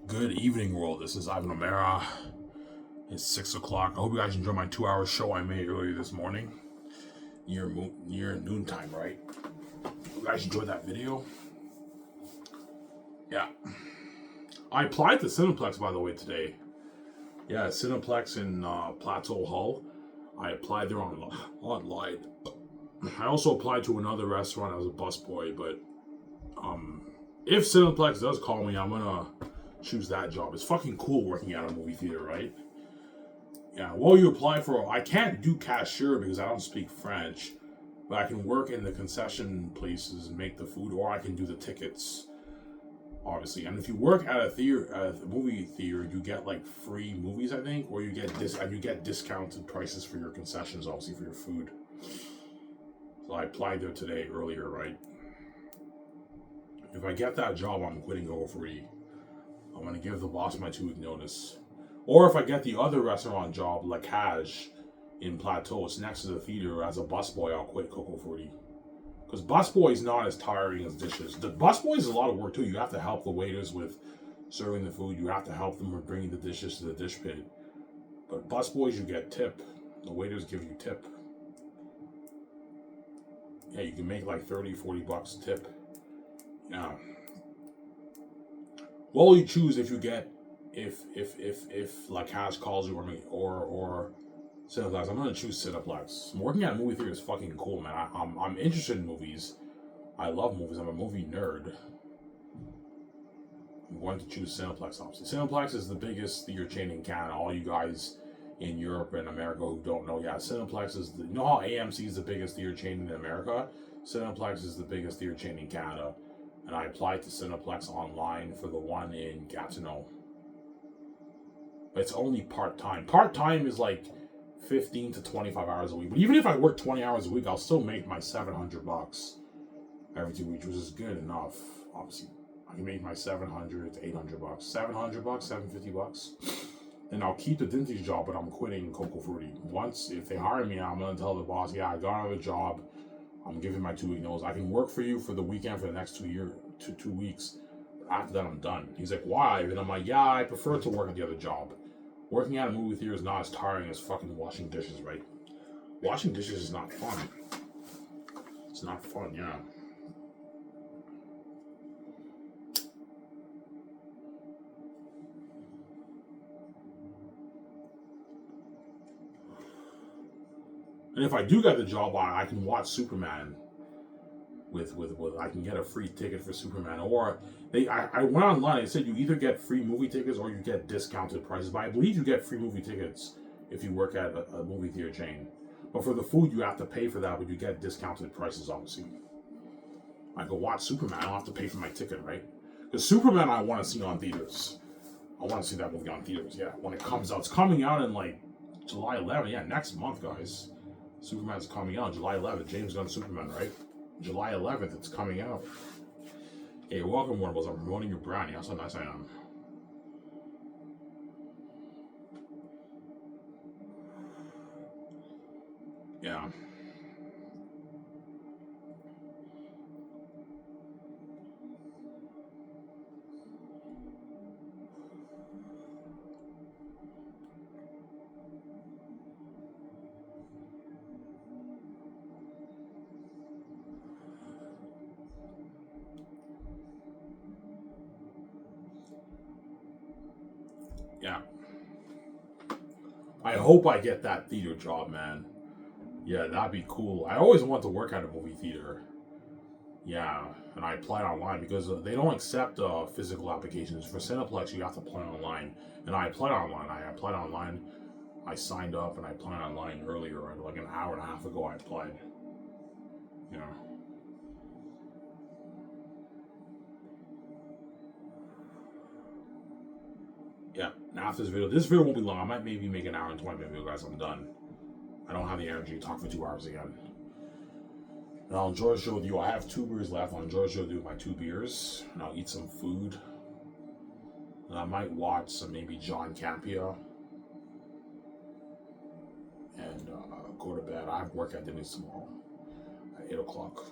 Good evening, world. This is Ivan O'Mara. It's 6 o'clock. I hope you guys enjoyed my 2-hour show I made earlier this morning. Near noontime, right? You guys enjoyed that video? Yeah. I applied to Cineplex, by the way, today. Yeah, Cineplex in Plateau Hull. I applied there online. I also applied to another restaurant as a busboy, but if Cineplex does call me, I'm gonna choose that job. It's fucking cool working at a movie theater, right? Yeah, well, you apply for... I can't do cashier because I don't speak French, but I can work in the concession places and make the food, or I can do the tickets, obviously. And if you work at a movie theater, you get like free movies, I think, or you get discounted prices for your concessions, obviously, for your food. So I applied there today earlier, right? If I get that job, I'm quitting Go Free. I'm gonna give the boss my 2-week notice. Or if I get the other restaurant job, La Cage, in Plateau, it's next to the theater, as a busboy, I'll quit Coco 40. Because busboy is not as tiring as dishes. The busboy is a lot of work too. You have to help the waiters with serving the food. You have to help them with bringing the dishes to the dish pit. But busboys, you get tip. The waiters give you tip. Yeah, you can make like 30, 40 bucks tip. Yeah. What will you choose if you get if La Cage calls you or Cineplex? I'm gonna choose Cineplex. Working at a movie theater is fucking cool, man. I'm interested in movies. I love movies. I'm a movie nerd. I'm going to choose Cineplex, obviously. Cineplex is the biggest theater chain in Canada. All you guys in Europe and America who don't know, yeah, Cineplex is you know how AMC is the biggest theater chain in America? Cineplex is the biggest theater chain in Canada. And I applied to Cineplex online for the one in Gatineau. But it's only part-time. Part-time is like 15 to 25 hours a week. But even if I work 20 hours a week, I'll still make my $700 every 2 weeks, which is good enough. Obviously, I can make my $700 to $800. $700, $750. Then I'll keep the dentist job, but I'm quitting Coco Fruity. Once, if they hire me, I'm going to tell the boss, yeah, I got another job. I'm giving my 2-week notice. I can work for you for the weekend for the next 2 weeks. After that, I'm done. He's like, why? And I'm like, yeah, I prefer to work at the other job. Working at a movie theater is not as tiring as fucking washing dishes, right? Washing dishes is not fun. It's not fun, yeah. And if I do get the job, I can watch Superman. With I can get a free ticket for Superman, or I went online. It said you either get free movie tickets or you get discounted prices. But I believe you get free movie tickets if you work at a movie theater chain. But for the food, you have to pay for that, but you get discounted prices, obviously. I go watch Superman. I don't have to pay for my ticket, right? Because Superman, I want to see on theaters. I want to see that movie on theaters. Yeah, when it comes out, it's coming out in like July 11th. Yeah, next month, guys. Superman's coming out July 11th. James Gunn Superman, right? July 11th, it's coming out. Hey, welcome, Warbles. I'm promoting your brand. That's how nice I am. Yeah. Yeah. I hope I get that theater job, man. Yeah, that'd be cool. I always want to work at a movie theater. Yeah, and I applied online because they don't accept physical applications. For Cineplex, you have to apply online. And I applied online. I signed up and I applied online earlier, like an hour and a half ago I applied. Yeah. Yeah, now after this video won't be long. I might maybe make an hour and 20 minute video, guys. I'm done. I don't have the energy to talk for 2 hours again. And I'll enjoy the show with you. I have 2 beers left. I'll enjoy the show with you with my 2 beers. And I'll eat some food. And I might watch some maybe John Campia. And go to bed. I have work at Denny's tomorrow at 8 o'clock.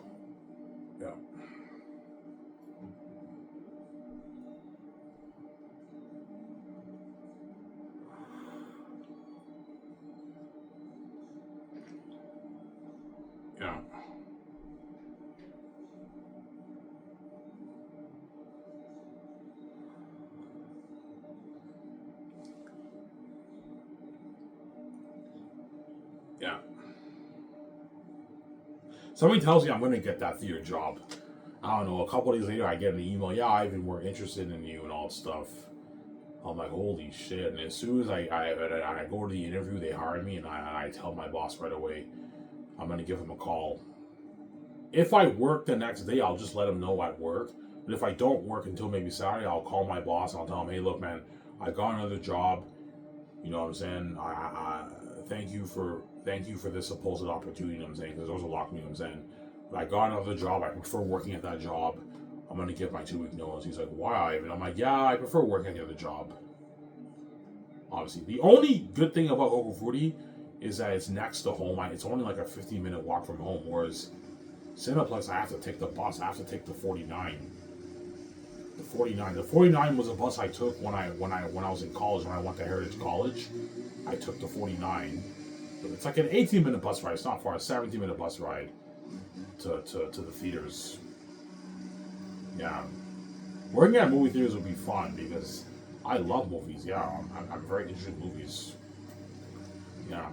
Yeah. Somebody tells me I'm going to get that theater job. I don't know, a couple days later I get an email, yeah, Ivan, we're interested in you and all that stuff. I'm like, holy shit. And as soon as I go to the interview, they hire me, and I tell my boss right away, I'm going to give him a call. If I work the next day, I'll just let him know at work. But if I don't work until maybe Saturday, I'll call my boss and I'll tell him, hey, look, man, I got another job. You know what I'm saying? I thank you for this supposed opportunity, you know what I'm saying? Because there was a lot, you know what I'm saying? But I got another job. I prefer working at that job. I'm going to give my 2-week notice. He's like, why? And I'm like, yeah, I prefer working at the other job. Obviously. The only good thing about Oko Fruity is that it's next to home. It's only like a 15-minute walk from home. Whereas Cineplex, I have to take the bus. I have to take the 49. The 49. The 49 was a bus I took when I was in college, when I went to Heritage College. I took the 49. It's like an 18-minute bus ride. It's not far. A 17-minute bus ride to the theaters. Yeah. Working at movie theaters would be fun because I love movies. Yeah, I'm very interested in movies. Yeah.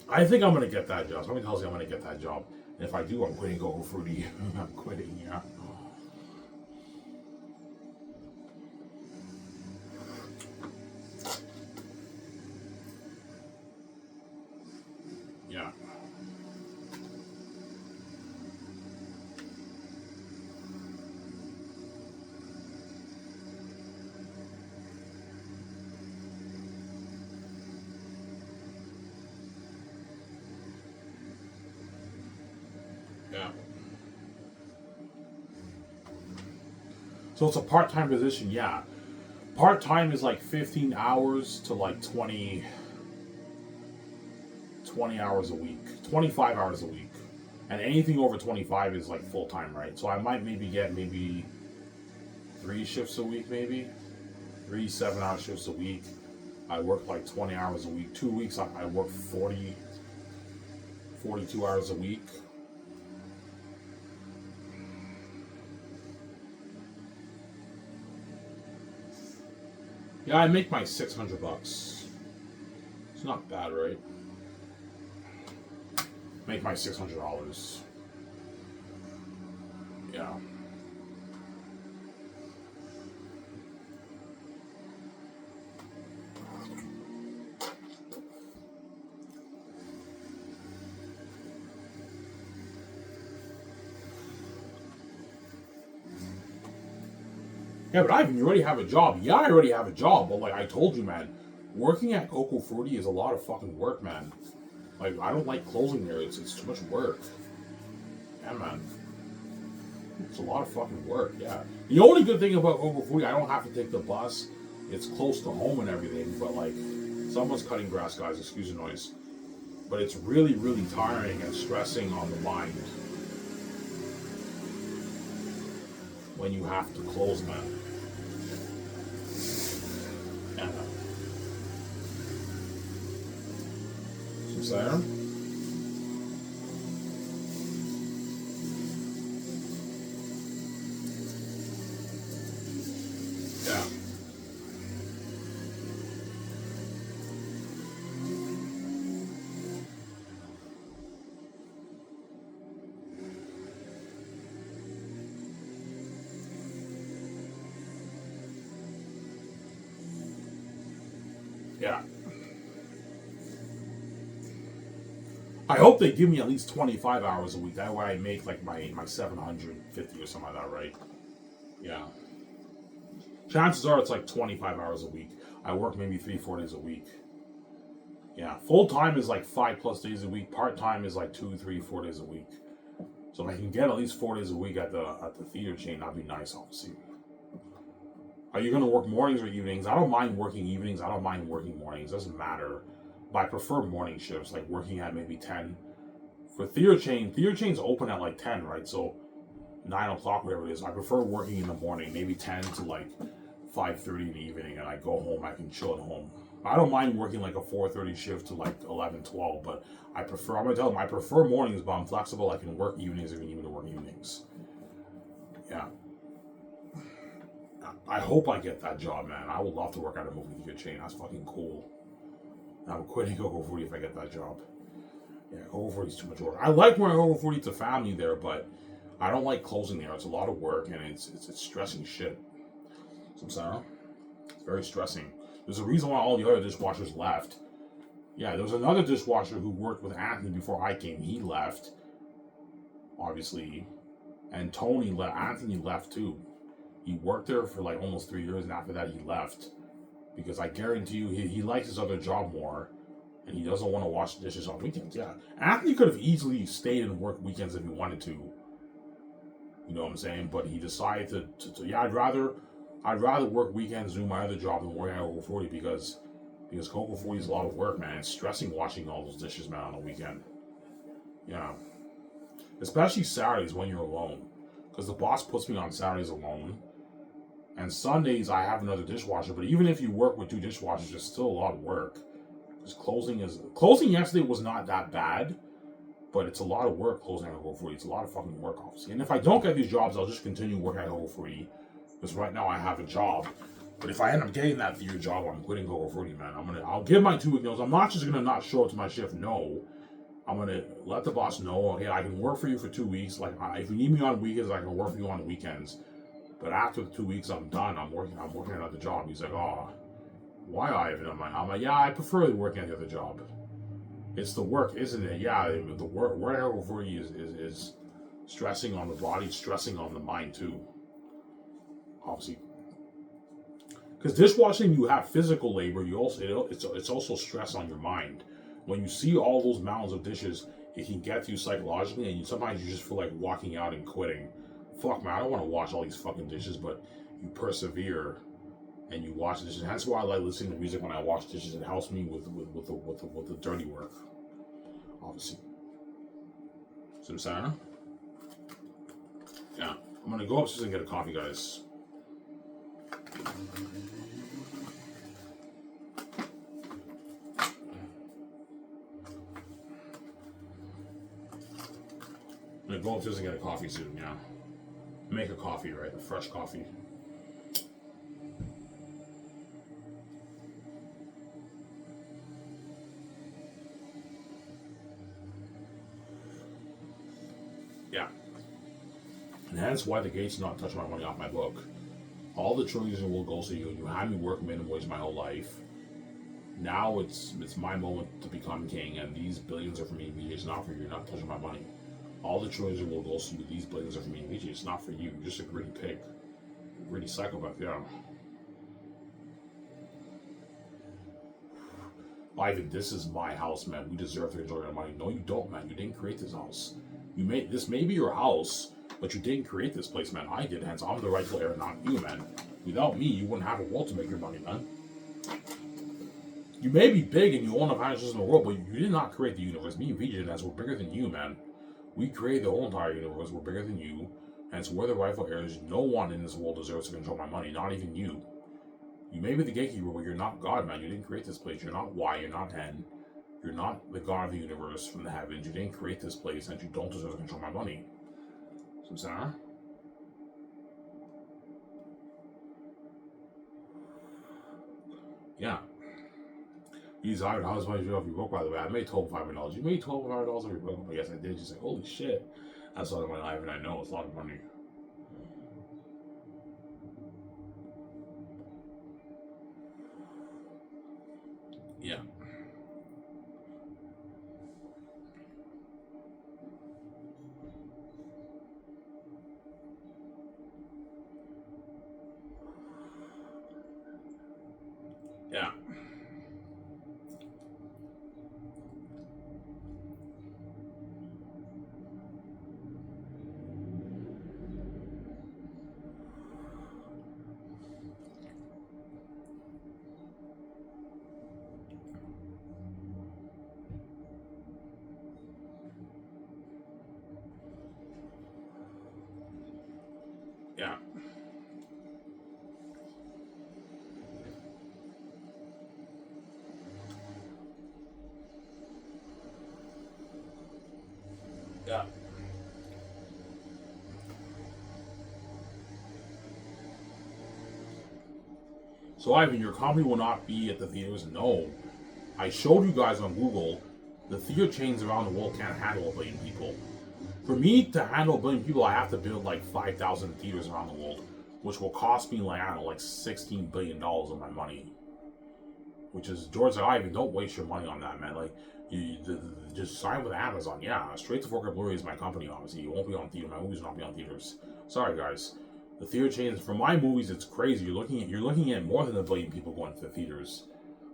I think I'm going to get that job. Somebody tells me I'm going to get that job. And if I do, I'm quitting Go Fruity. I'm quitting, yeah. Yeah. Yeah. So it's a part-time position, yeah. Part-time is like 15 hours to like 20 hours a week, 25 hours a week. And anything over 25 is like full-time, right? So I might get 3 shifts a week, maybe. 3 7-hour shifts a week. I work like 20 hours a week. 2 weeks I work 42 hours a week. Yeah, I make my $600. It's not bad, right? Make my $600. Yeah. Yeah, but Ivan, you already have a job. Yeah, I already have a job, but like I told you, man, working at Coco Fruity is a lot of fucking work, man. Like, I don't like closing there. It's too much work. Yeah, man. It's a lot of fucking work, yeah. The only good thing about Coco Fruity, I don't have to take the bus. It's close to home and everything, but like, someone's cutting grass, guys. Excuse the noise. But it's really, really tiring and stressing on the mind when you have to close, man. Yeah. Some siren? Yeah. Yeah. I hope they give me at least 25 hours a week. That way I make like my 750 or something like that, right? Yeah. Chances are it's like 25 hours a week. I work maybe 3-4 days a week. Yeah. Full time is like 5+ days a week. Part time is like 2, 3, 4 days a week. So if I can get at least 4 days a week at the theater chain, that'd be nice, obviously. Are you going to work mornings or evenings? I don't mind working evenings. I don't mind working mornings. It doesn't matter. But I prefer morning shifts, like working at maybe 10. For theater chains open at like 10, right? So 9 o'clock, whatever it is. I prefer working in the morning, maybe 10 to like 5:30 in the evening, and I go home. I can chill at home. I don't mind working like a 4:30 shift to like 11, 12, but I'm going to tell them, I prefer mornings, but I'm flexible. I can work evenings if you need me to work evenings. Yeah. I hope I get that job, man. I would love to work at a movie theater chain. That's fucking cool. I'm quitting Coco Fruity if I get that job. Yeah, Coco 40 is too much work. I like wearing Coco 40 to family there, but I don't like closing there. It's a lot of work and it's stressing shit. So I'm sorry. It's very stressing. There's a reason why all the other dishwashers left. Yeah, there was another dishwasher who worked with Anthony before I came. He left, obviously, and Tony left. Anthony left too. He worked there for like almost 3 years, and after that he left because I guarantee you he likes his other job more, and he doesn't want to wash dishes on weekends. Yeah, Anthony could have easily stayed and worked weekends if he wanted to. You know what I'm saying? But he decided to yeah, I'd rather work weekends doing my other job than work at Coco 40 because Coco 40 is a lot of work, man. It's stressing washing all those dishes, man, on the weekend. Yeah. Especially Saturdays when you're alone. Because the boss puts me on Saturdays alone. And Sundays I have another dishwasher. But even if you work with 2 dishwashers, it's still a lot of work. Because closing yesterday was not that bad. But it's a lot of work closing at Coco 40. It's a lot of fucking work, obviously. And if I don't get these jobs, I'll just continue working at Coco 40. Because right now I have a job. But if I end up getting that 3-year job, I'm quitting Coco 40, man. I'll give my 2-week notice. I'm not just gonna not show up to my shift. No, I'm gonna let the boss know, hey, I can work for you for 2 weeks. Like, if you need me on weekends, I can work for you on the weekends. But after the 2 weeks, I'm done. I'm working another job. He's like, oh, why Ivan? I'm like, yeah, I prefer working at the other job. It's the work, isn't it? Yeah, the work for you is stressing on the body, stressing on the mind too. Obviously, because dishwashing, you have physical labor. You also it's also stress on your mind. When you see all those mounds of dishes, it can get to you psychologically, and sometimes you just feel like walking out and quitting. Fuck, man, I don't want to wash all these fucking dishes, but you persevere and you wash dishes. And that's why I like listening to music when I wash dishes. It helps me with the dirty work, obviously. So I'm saying, yeah, I'm gonna go upstairs and get a coffee, guys. I'm gonna go upstairs and get a coffee soon, yeah. Make a coffee, right? A fresh coffee. Yeah. And that's why the gate's not touching my money off my book. All the trillions will go to you. You had me work minimum wage my whole life. Now it's my moment to become king, and these billions are for me. It's not for you. You're not touching my money. All the trillions will go to you. These billions are for me. It's not for you. You're just a greedy pig. A greedy psychopath, yeah. Ivan, this is my house, man. We deserve to enjoy our money. No, you don't, man. You didn't create this house. This may be your house, but you didn't create this place, man. I did, hence I'm the rightful heir, not you, man. Without me, you wouldn't have a world to make your money, man. You may be big and you own the houses in the world, but you did not create the universe. Me and VJ did that, so we're bigger than you, man. We created the whole entire universe. We're bigger than you, and so we're the rightful heirs. No one in this world deserves to control my money, not even you. You may be the gatekeeper, but you're not God, man. You didn't create this place. You're not Y. You're not N. You're not the God of the universe from the heavens. You didn't create this place, and you don't deserve to control my money. So I'm saying, yeah. He's hired. How much money you off your book, by the way? I made $1,200. You made $1,200 off your book? I guess I did. She's like, holy shit. That's a lot of money, and I know it's a lot of money. Yeah. Yeah. Yeah. Yeah. So, Ivan, your company will not be at the theaters? No. I showed you guys on Google. The theater chains around the world can't handle 1 billion people. For me to handle 1 billion people, I have to build like 5,000 theaters around the world, which will cost me like, I don't know, like $16 billion of my money. Which is, George Ivan, don't waste your money on that, man. Like, just sign with Amazon. Yeah, Straight to 4K Blu-ray is my company, obviously. You won't be on theater. My movies will not be on theaters. Sorry, guys. The theater chains, for my movies, it's crazy. You're looking at more than 1 billion people going to the theaters.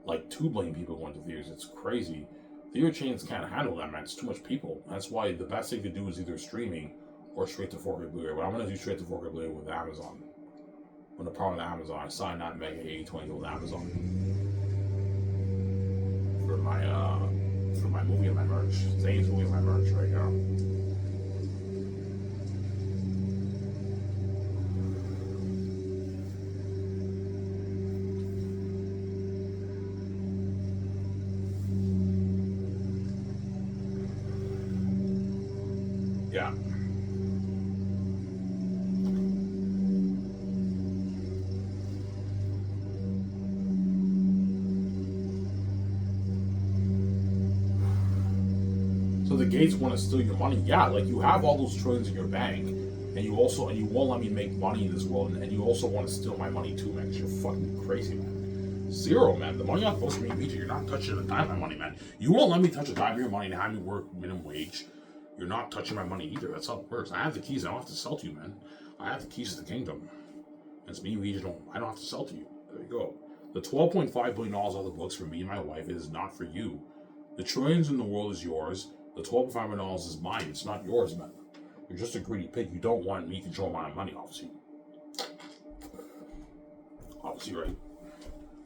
Like 2 billion people going to theaters. It's crazy. Theater chains can't handle that, man. It's too much people. That's why the best thing to do is either streaming or straight to 4K Blu-ray. But I'm going to do straight to 4K Blu-ray with Amazon. When the problem with Amazon, I signed that Mega 80/20 with Amazon for my movie and my merch. Zane's movie and my merch right now. Yeah. So the gates want to steal your money. Yeah, like you have all those trillions in your bank, and you won't let me make money in this world, and you also want to steal my money too, man. 'Cause you're fucking crazy, man. Zero, man. The money I'm supposed to make, you're not touching a dime of my money, man. You won't let me touch a dime of your money and have me work minimum wage. You're not touching my money either. That's how it works. I have the keys. I don't have to sell to you, man. I have the keys to the kingdom. It's me, I don't have to sell to you. There you go. The $12.5 billion of the books for me and my wife is not for you. The trillions in the world is yours. The $12.5 billion is mine. It's not yours, man. You're just a greedy pig. You don't want me controlling my money, obviously. Obviously, right.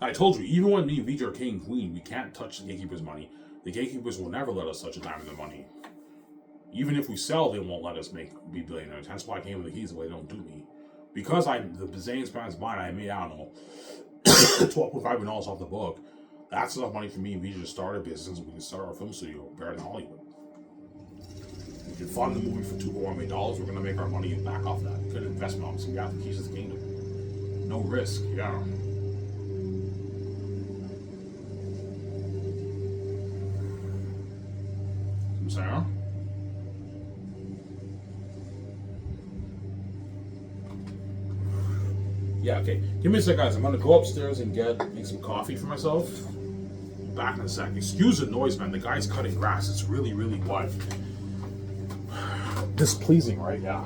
I told you, even when me and Vijay are king and queen, we can't touch the gatekeepers' money. The gatekeepers will never let us touch a dime of their money. Even if we sell, they won't let us be billionaires. That's why I came with the keys the way they don't do me. Because the Zane's parents' mine, I made, I don't know, $12.5 billion off the book. That's enough money for me and Vijay to start a business. We can start our film studio, better than Hollywood. We can fund the movie for $2.1 million. We're going to make our money back off that. Good investment, obviously. We got the keys to the kingdom. No risk, yeah. I'm sorry? Yeah, okay. Give me a sec, guys. I'm gonna go upstairs and make some coffee for myself. Back in a sec. Excuse the noise, man. The guy's cutting grass. It's really, really what? Displeasing, right? Yeah.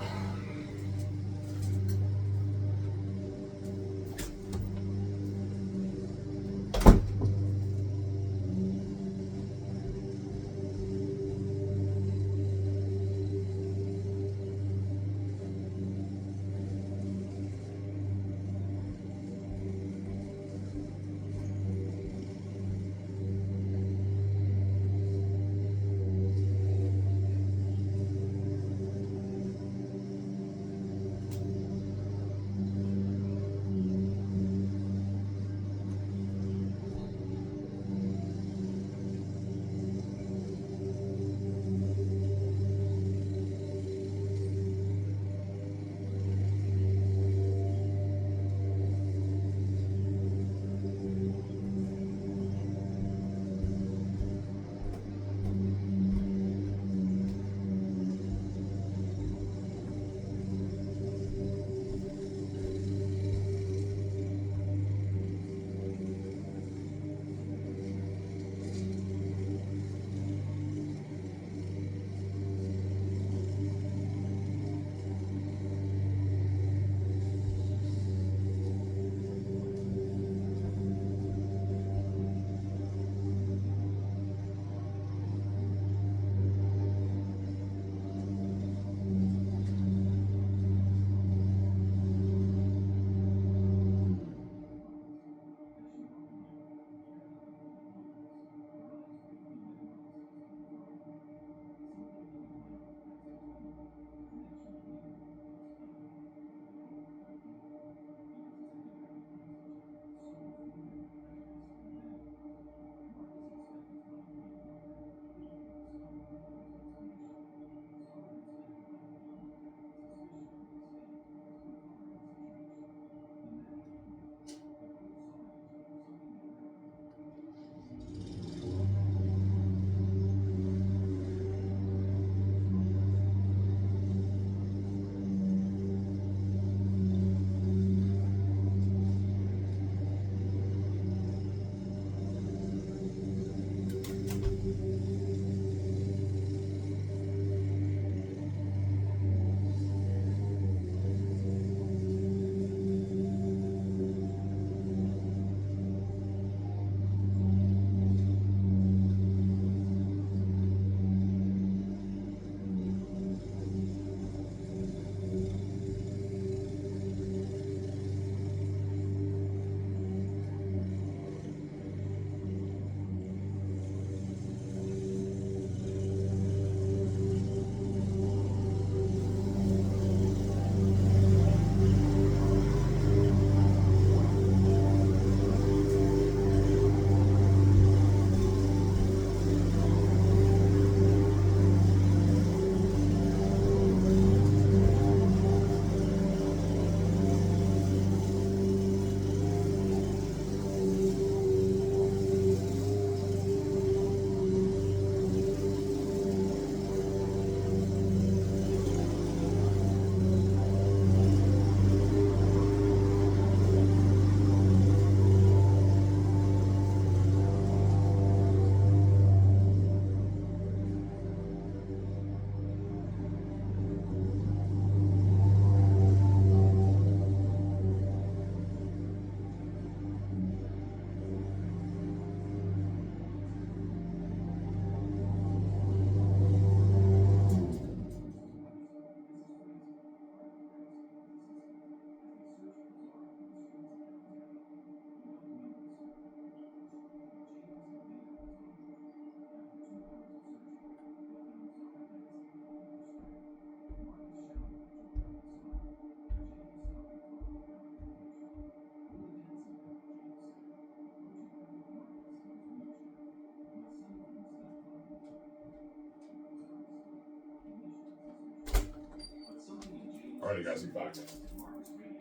Alright, guys, we're back.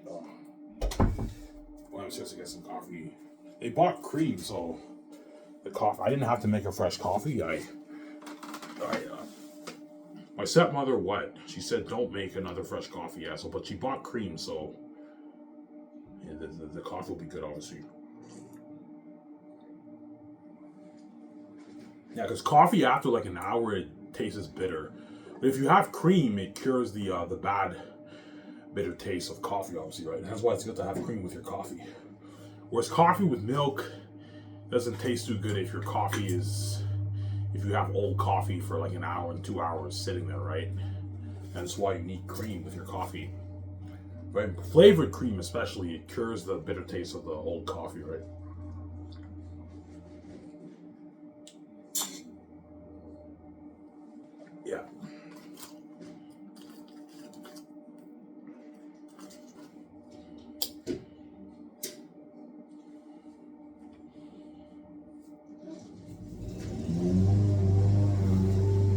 Well, I'm supposed to get some coffee. They bought cream, so the coffee. I didn't have to make a fresh coffee. My stepmother, what? She said, don't make another fresh coffee, asshole. But she bought cream, so yeah, the coffee will be good, obviously. Yeah, because coffee after like an hour, it tastes bitter. But if you have cream, it cures the bad bitter taste of coffee, obviously, right? And that's why it's good to have cream with your coffee. Whereas coffee with milk doesn't taste too good if you have old coffee for like an hour and 2 hours sitting there, right? And that's why you need cream with your coffee. Right? Flavored cream especially, it cures the bitter taste of the old coffee, right? Yeah.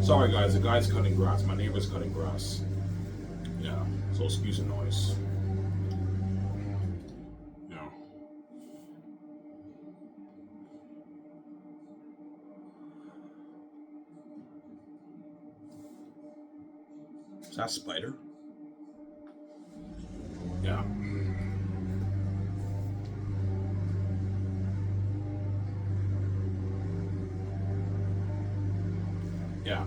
Sorry guys, the guy's cutting grass. My neighbor's cutting grass. Yeah, so excuse the noise. Yeah. Is that a spider? Yeah. Yeah.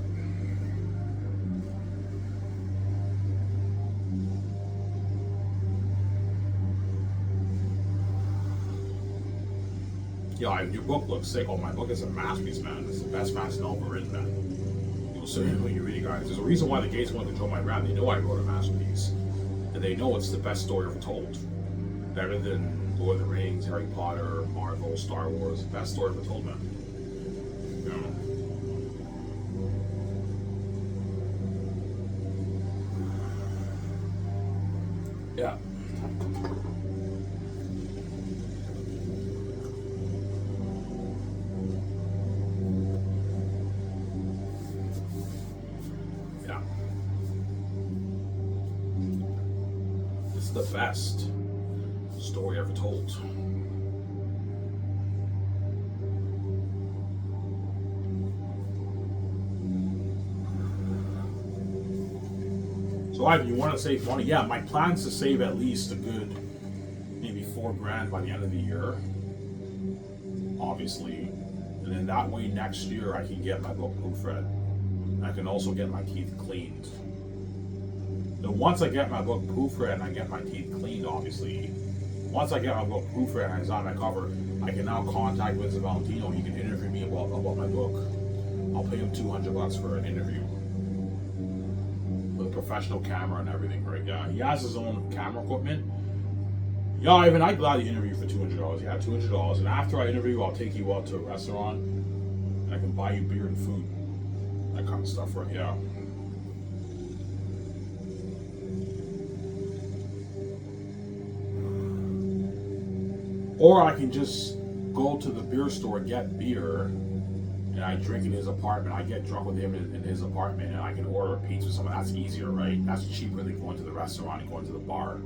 Yeah, your book looks sick. Oh, my book is a masterpiece, man. It's the best fantasy novel ever written, man. You'll see when you read it, guys. There's a reason why the Gates want to control my brand. They know I wrote a masterpiece. And they know it's the best story ever told. Better than Lord of the Rings, Harry Potter, Marvel, Star Wars. Best story ever told, man. You know? Yeah. Yeah. This is the best story ever told. So Ivan, you want to save money? Yeah, my plan is to save at least a good maybe $4,000 by the end of the year. Obviously. And then that way next year I can get my book proofread. I can also get my teeth cleaned. Then once I get my book proofread and I get my teeth cleaned, obviously, once I get my book proofread and I design my cover, I can now contact Vincent Valentino. He can interview me about my book. I'll pay him $200 for an interview with a professional camera and everything, right? Yeah, he has his own camera equipment. Yeah, Ivan, I'd gladly interview for $200. Yeah, $200. And after I interview, I'll take you out to a restaurant and I can buy you beer and food. That kind of stuff, right? Yeah. Or I can just go to the beer store, get beer, and I drink in his apartment. I get drunk with him in his apartment, and I can order a pizza or something. That's easier, right? That's cheaper than going to the restaurant and going to the bar.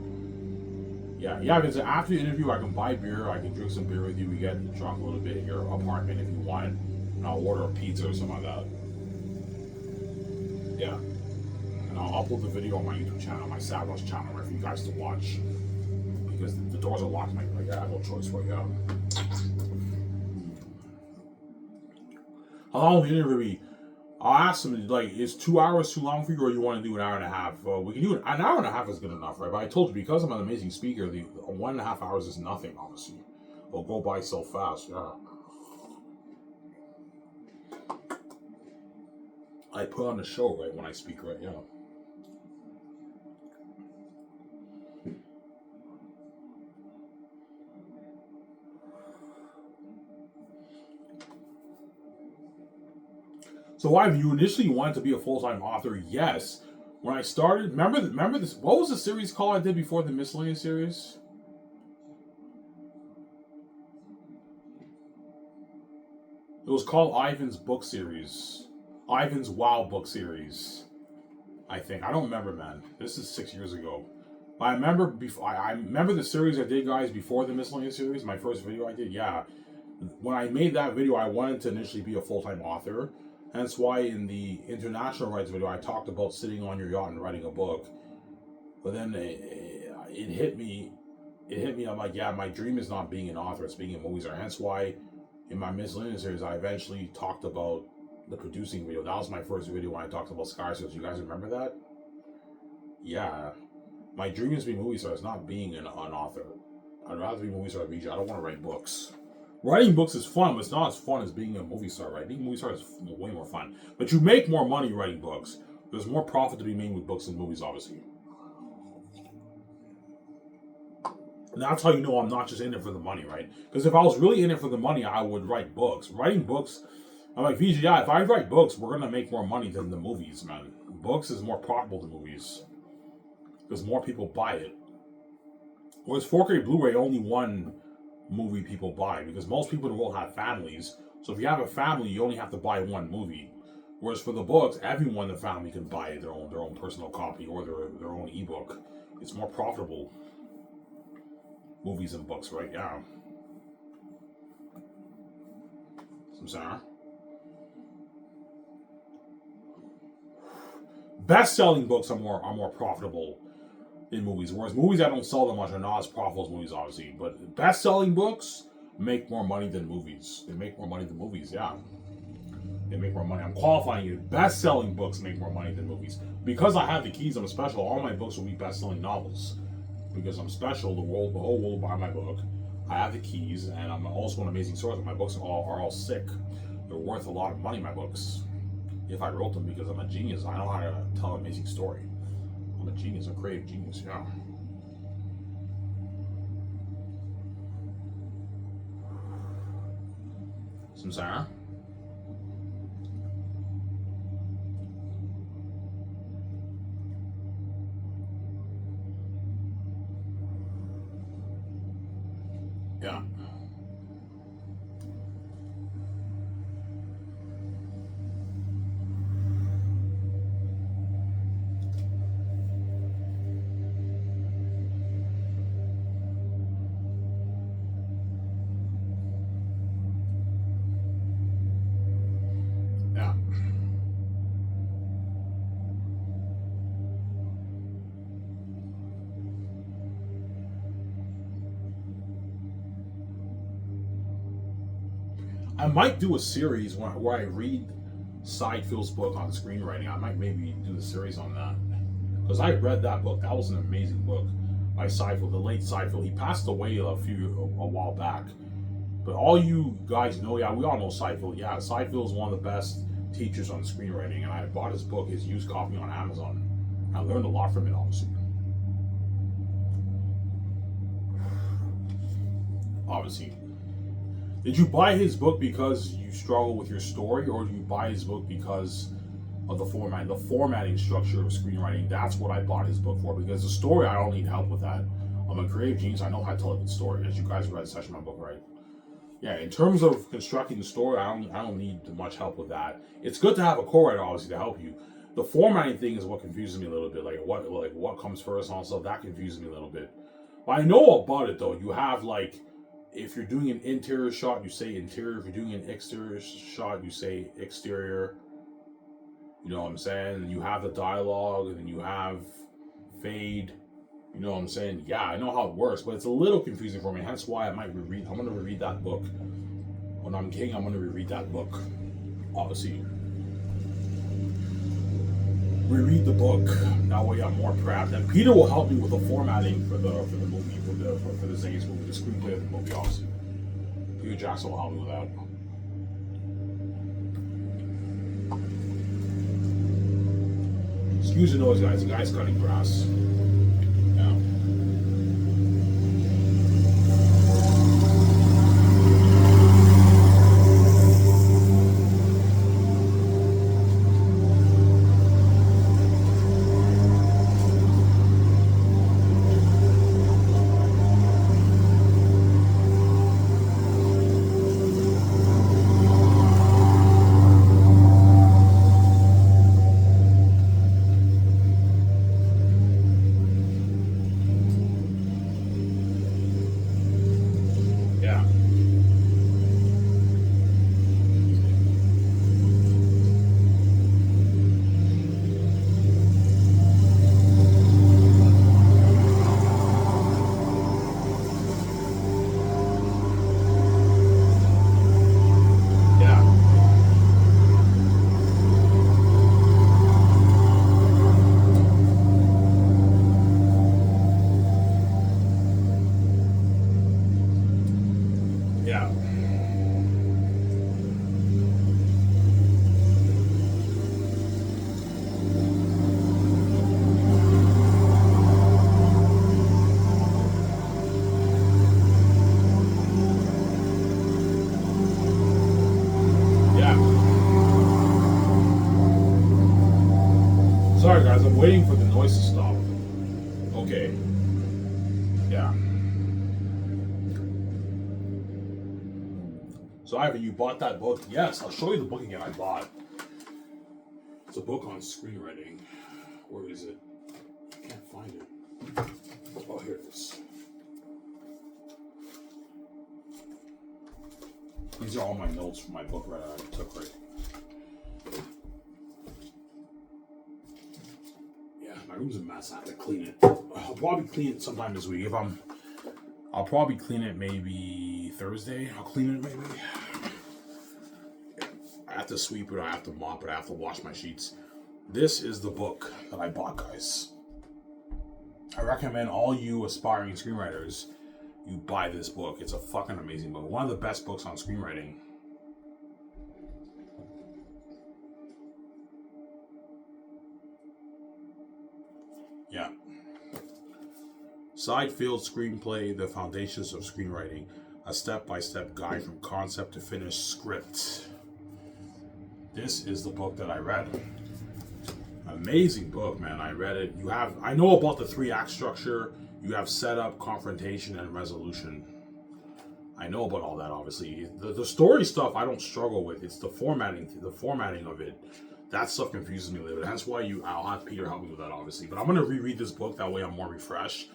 Yeah, because after the interview, I can buy beer, I can drink some beer with you, we get drunk a little bit in your apartment if you want, and I'll order a pizza or something like that. Yeah. And I'll upload the video on my YouTube channel, my Savage channel, for you guys to watch. Because the doors are locked, like I have no choice right now. How long will the interview be? I'll ask them, like, is 2 hours too long for you, or you want to do an hour and a half? We can do an hour and a half is good enough, right? But I told you, because I'm an amazing speaker, the 1.5 hours is nothing, obviously. It'll go by so fast, yeah. I put on the show, right, when I speak, right, yeah. So why have you initially wanted to be a full-time author? Yes. When I started, remember this, what was the series called I did before, the miscellaneous series? It was called Ivan's book series. Ivan's Wow book series. I think. I don't remember, man. This is 6 years ago. I remember before. I remember the series I did, guys, before the miscellaneous series. My first video I did. Yeah, when I made that video, I wanted to initially be a full-time author. Hence why in the international rights video, I talked about sitting on your yacht and writing a book. But then it hit me. It hit me. I'm like, yeah, my dream is not being an author; it's being a movie star. Hence why, in my miscellaneous series, I eventually talked about the producing video. That was my first video when I talked about Skywars. You guys remember that? Yeah. My dream is to be a movie star. It's not being an author. I'd rather be a movie star than I don't want to write books. Writing books is fun, but it's not as fun as being a movie star, right? Being a movie star is way more fun. But you make more money writing books. There's more profit to be made with books than movies, obviously. And that's how you know I'm not just in it for the money, right? Because if I was really in it for the money, I would write books. Writing books, I'm like, VG, yeah, if I write books, we're going to make more money than the movies, man. Books is more profitable than movies. Because more people buy it. Whereas 4K Blu-ray, only one movie people buy. Because most people in the world have families. So if you have a family, you only have to buy one movie. Whereas for the books, everyone in the family can buy their own personal copy or their own ebook. It's more profitable. Movies and books, right? Yeah. I'm sorry. Best-selling books are more profitable in movies, whereas movies that don't sell that much are not as profitable as movies, obviously. But best-selling books make more money than movies. They make more money than movies, yeah. They make more money. I'm qualifying you. Best-selling books make more money than movies. Because I have the keys, I'm special. All my books will be best-selling novels. Because I'm special, the whole world will buy my book. I have the keys, and I'm also an amazing storyteller. My books are all sick. They're worth a lot of money, my books. If I wrote them, because I'm a genius. I know how to tell an amazing story. I'm a genius, a creative genius, yeah. Samsara? Yeah. Yeah. I might do a series where I read Seidfeld's book on screenwriting. I might maybe do the series on that. Because I read that book. That was an amazing book by Seidfeld, the late Seidfeld. He passed away a while back. But all you guys know, yeah, we all know Seidfeld. Yeah, Seidfeld is one of the best teachers on screenwriting. And I bought his book, his used copy on Amazon. I learned a lot from it, obviously. Obviously. Did you buy his book because you struggle with your story, or did you buy his book because of the formatting structure of screenwriting? That's what I bought his book for, because the story, I don't need help with that. I'm a creative genius. I know how to tell a good story, as you guys read the session of my book, right? Yeah, in terms of constructing the story, I don't need much help with that. It's good to have a co-writer, obviously, to help you. The formatting thing is what confuses me a little bit. Like what comes first and all stuff, that confuses me a little bit. But I know about it though. You have like, if you're doing an interior shot, you say interior. If you're doing an exterior shot, you say exterior. You know what I'm saying? And you have the dialogue, and then you have fade. You know what I'm saying? Yeah, I know how it works, but it's a little confusing for me. Hence why I might reread. I'm going to reread that book. When I'm king, I'm going to reread that book. Obviously. Reread the book. That way I'm more prepped. And Peter will help me with the formatting for the movie, for the Xanus movie, the screenplay of the movie, obviously. Peter Jackson will help me with that. Excuse the noise, guys. The guy's cutting grass. Yeah. Yeah. Yeah. Sorry guys, I'm waiting for the noise to stop. Okay. Yeah. So Ivan, you bought that book? Yes, I'll show you the book again I bought. It's a book on screenwriting. Where is it? I can't find it. Oh, here it is. These are all my notes from my book I took right. Yeah, my room's a mess. I have to clean it. I'll probably clean it sometime this week. I'll probably clean it maybe Thursday. I'll clean it maybe. I have to sweep it. I have to mop it. I have to wash my sheets. This is the book that I bought, guys. I recommend all you aspiring screenwriters, you buy this book. It's a fucking amazing book. One of the best books on screenwriting. Yeah. Sidefield Screenplay, The Foundations of Screenwriting. A step-by-step guide from concept to finished script. This is the book that I read. Amazing book, man. I read it. I know about the 3-act structure. You have setup, confrontation, and resolution. I know about all that, obviously. The story stuff I don't struggle with. It's the formatting of it. That stuff confuses me a little bit. That's why I'll have Peter help me with that, obviously. But I'm going to reread this book. That way I'm more refreshed.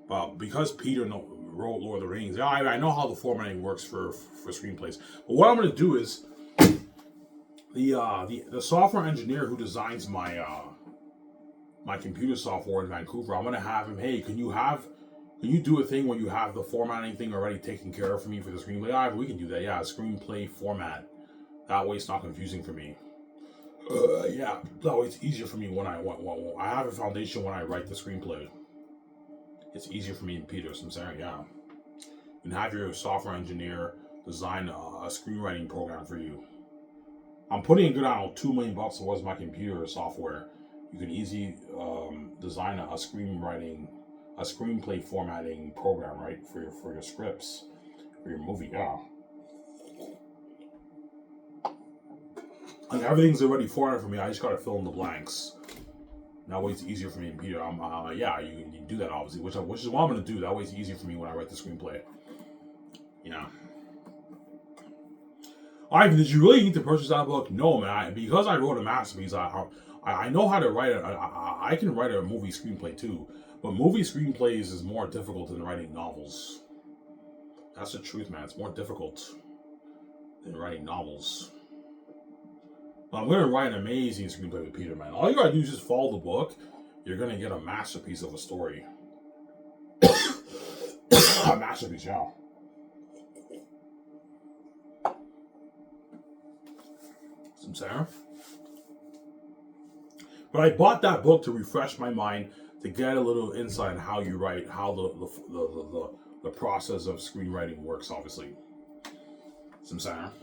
But because Peter wrote Lord of the Rings, I know how the formatting works for screenplays. But what I'm going to do is, the software engineer who designs my my computer software in Vancouver, I'm gonna have him. Hey, can you do a thing where you have the formatting thing already taken care of for me for the screenplay? Yeah, we can do that. Yeah, screenplay format. That way it's not confusing for me. Yeah, that way it's easier for me when I have a foundation when I write the screenplay. It's easier for me and Peter. So I'm saying, yeah, and have your software engineer design a screenwriting program for you. I'm putting a good $2 million towards my computer software. You can easily design a screenplay formatting program, right, for your scripts, for your movie. Yeah, and everything's already formatted for me. I just gotta fill in the blanks. That way it's easier for me and Peter. Yeah, you do that obviously, which is what I'm gonna do. That way it's easier for me when I write the screenplay. Yeah. Ivan, did you really need to purchase that book? No, man. Because I wrote a masterpiece, I know how to write it. I can write a movie screenplay too, but movie screenplays is more difficult than writing novels. That's the truth, man. It's more difficult than writing novels. But I'm gonna write an amazing screenplay with Peter, man. All you gotta do is just follow the book. You're gonna get a masterpiece of a story. A masterpiece, yeah. Some Sarah. But I bought that book to refresh my mind, to get a little insight on how you write, how the process of screenwriting works, obviously. Some Sarah.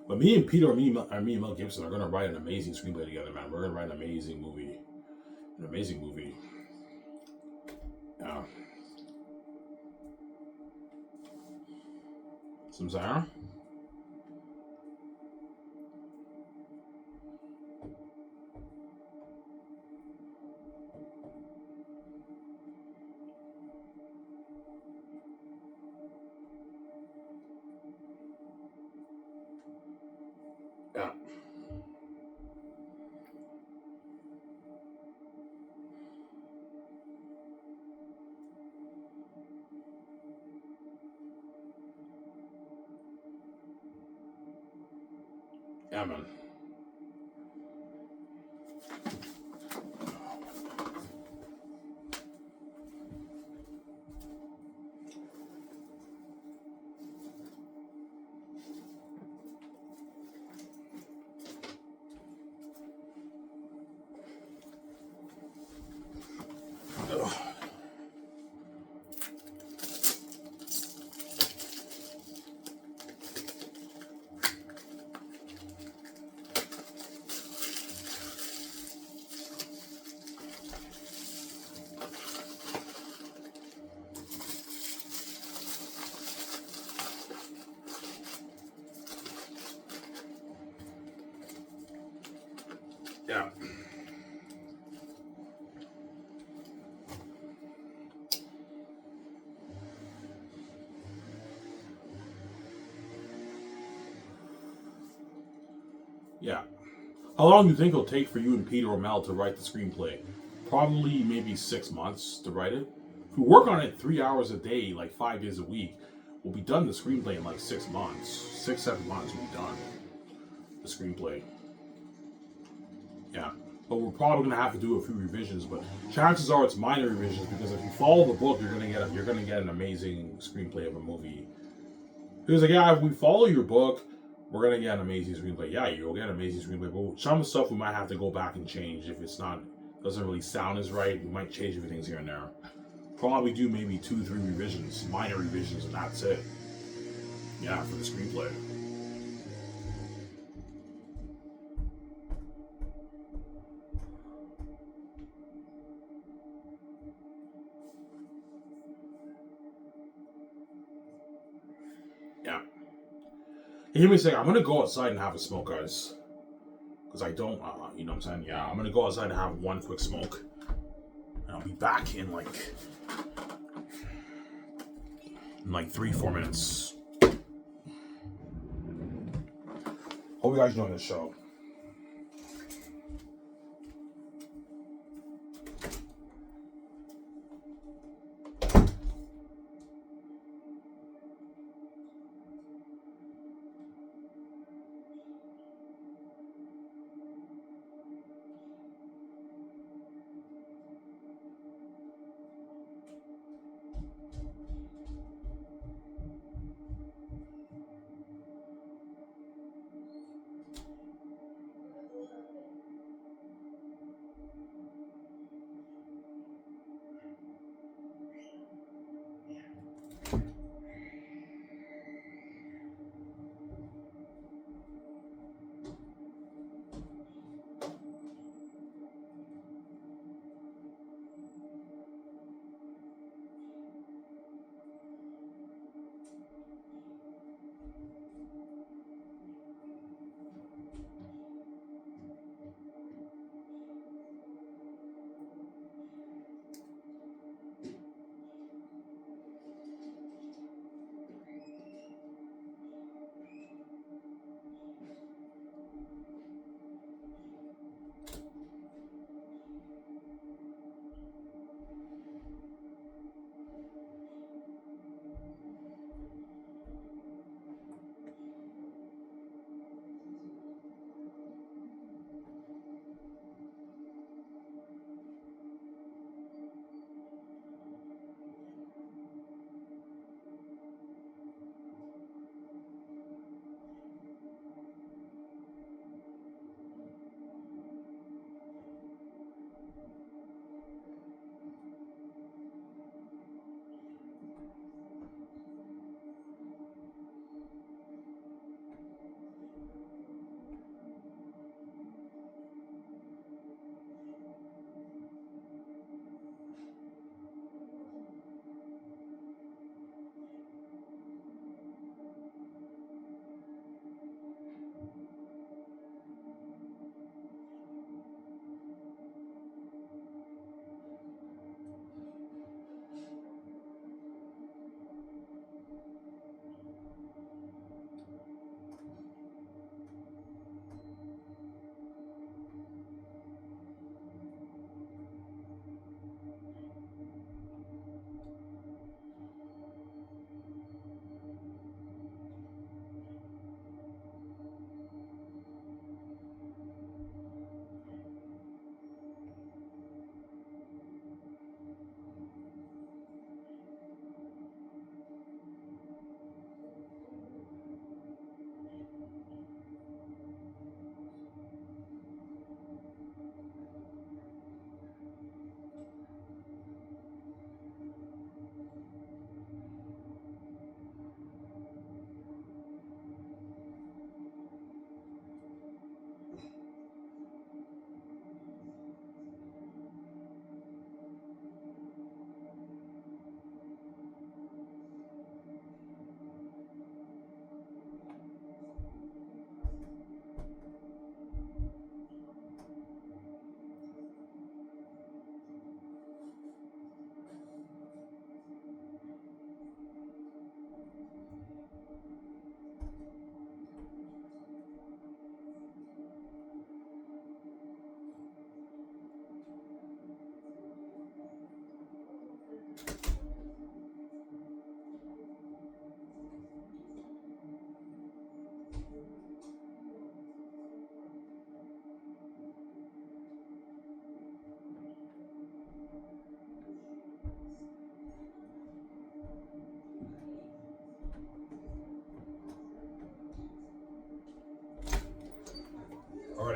But me and Peter, me and Mel Gibson are gonna write an amazing screenplay together, man. We're gonna write an amazing movie. An amazing movie. Yeah. Some Sarah. Yeah. Yeah, man. Yeah. Yeah. How long do you think it'll take for you and Peter or Mel to write the screenplay? Probably maybe 6 months to write it. If we work on it 3 hours a day, like 5 days a week, we'll be done the screenplay in like 6 months. 6, 7 months we'll be done. The screenplay. Yeah. But we're probably gonna have to do a few revisions, but chances are it's minor revisions because if you follow the book, you're gonna get an amazing screenplay of a movie. He was like, yeah, if we follow your book, we're gonna get an amazing screenplay. Yeah, you'll get an amazing screenplay, but some of the stuff we might have to go back and change if it's not doesn't really sound as right. We might change a few things here and there. Probably do maybe 2, 3 revisions, minor revisions, and that's it. Yeah, for the screenplay. Yeah. He hear me say, I'm gonna go outside and have a smoke, guys. Because I don't, you know what I'm saying? Yeah, I'm gonna go outside and have one quick smoke. And I'll be back in like 3, 4 minutes. Hope you guys enjoying this show.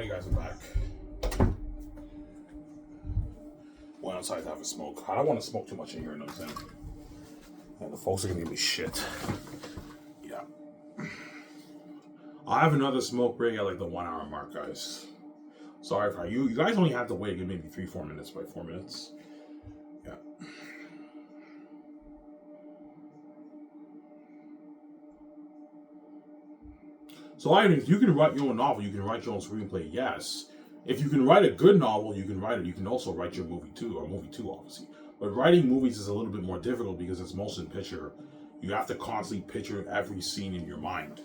you guys are back. Went outside to have a smoke. I don't want to smoke too much in here, you know what I'm saying? And the folks are gonna give me shit. Yeah. I have another smoke break at like the 1 hour mark, guys. Sorry for you. You guys only have to wait maybe 3-4 minutes by 4 minutes. Yeah. So if you can write your own novel, you can write your own screenplay, yes. If you can write a good novel, you can write it. You can also write your movie too, or movie too, obviously. But writing movies is a little bit more difficult because it's motion picture. You have to constantly picture every scene in your mind.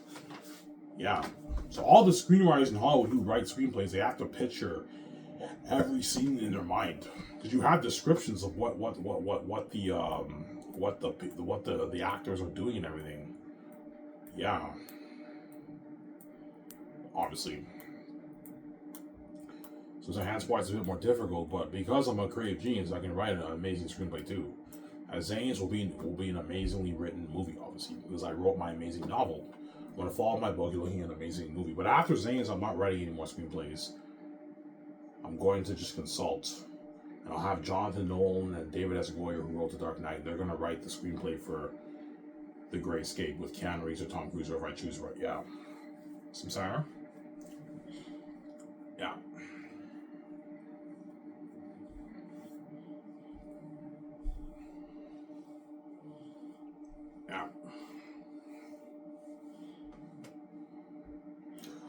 Yeah. So all the screenwriters in Hollywood who write screenplays, they have to picture every scene in their mind because you have descriptions of what the actors are doing and everything. Yeah. Obviously. So hence why it's a bit more difficult, but because I'm a creative genius, I can write an amazing screenplay too. As Xanus will be an amazingly written movie, obviously, because I wrote my amazing novel. I'm going to follow my book, you're looking at an amazing movie. But after Xanus, I'm not writing any more screenplays. I'm going to just consult. And I'll have Jonathan Nolan and David S. Goyer, who wrote The Dark Knight, they're going to write the screenplay for The Great Escape with Keanu Reeves or Tom Cruise, or if I choose right. Yeah. Some Sarah? Yeah. Yeah.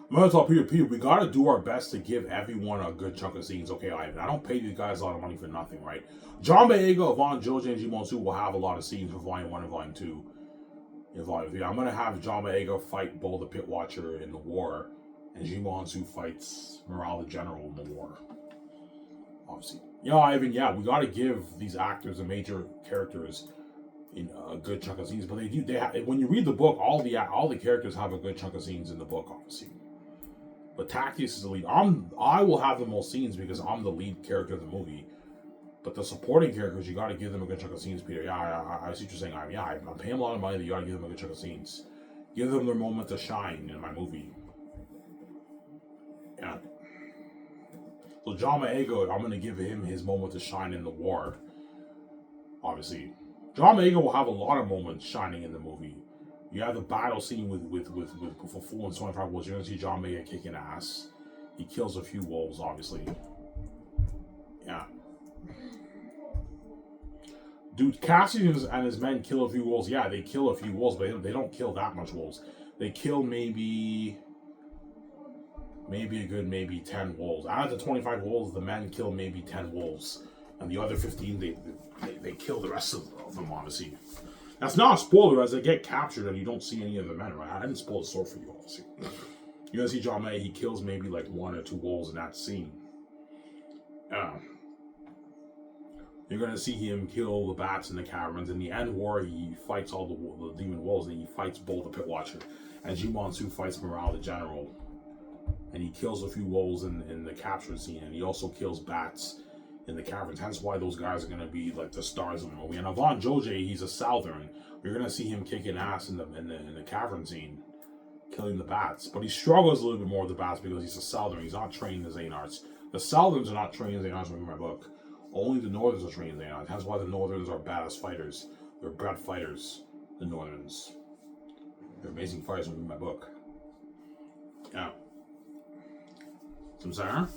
I'm going to tell Peter, we got to do our best to give everyone a good chunk of scenes. Okay, Ivan, I don't pay these guys a lot of money for nothing, right? John Boyega, Yvonne George, and Jimon Su will have a lot of scenes for Volume 1 and Volume 2. In Volume 3, I'm going to have John Boyega fight Bull the Pit Watcher in the war, and Jimon Su fights Morale the General in the war. Obviously. Ivan, we got to give these actors and major characters in a good chunk of scenes, but when you read the book, all the characters have a good chunk of scenes in the book, obviously. But Tactius is the lead. I will have the most scenes because I'm the lead character of the movie. But the supporting characters, you got to give them a good chunk of scenes, Peter. I see what you're saying. I'm paying a lot of money, but you got to give them a good chunk of scenes. Give them their moment to shine in my movie. Yeah. So John Boyega, I'm going to give him his moment to shine in the war. Obviously. John Boyega will have a lot of moments shining in the movie. You have the battle scene with for full and 25 wolves. You're gonna see John Boyega kicking ass. He kills a few wolves, obviously. Yeah. Dude, Cassius and his men kill a few wolves. Yeah, they kill a few wolves, but they don't kill that much wolves. They kill maybe a good 10 wolves. Out of the 25 wolves, the men kill maybe 10 wolves, and the other 15 they kill the rest of them, obviously. That's not a spoiler as they get captured and you don't see any of the men, right? I didn't spoil the story for you, obviously. You're gonna see John May, he kills maybe like 1 or 2 wolves in that scene. You're gonna see him kill the bats in the caverns. In the end war, he fights all the demon wolves, and he fights Bull the Pit Watcher. And Jimon Su fights Morale the General. And he kills a few wolves in the capture scene, and he also kills bats in the caverns. Hence why those guys are gonna be like the stars of the movie. And Yvonne Joje, he's a Southern. You're gonna see him kicking ass in the cavern scene, killing the bats. But he struggles a little bit more with the bats because he's a Southern. He's not trained in Xane arts. The Southerns are not trained in Xane arts. Reading my book. Only the Northerns are trained in Xane arts. That's why the Northerns are badass fighters. They're bred fighters. The Northerns. They're amazing fighters. Reading my book. Yeah. Some Sarah.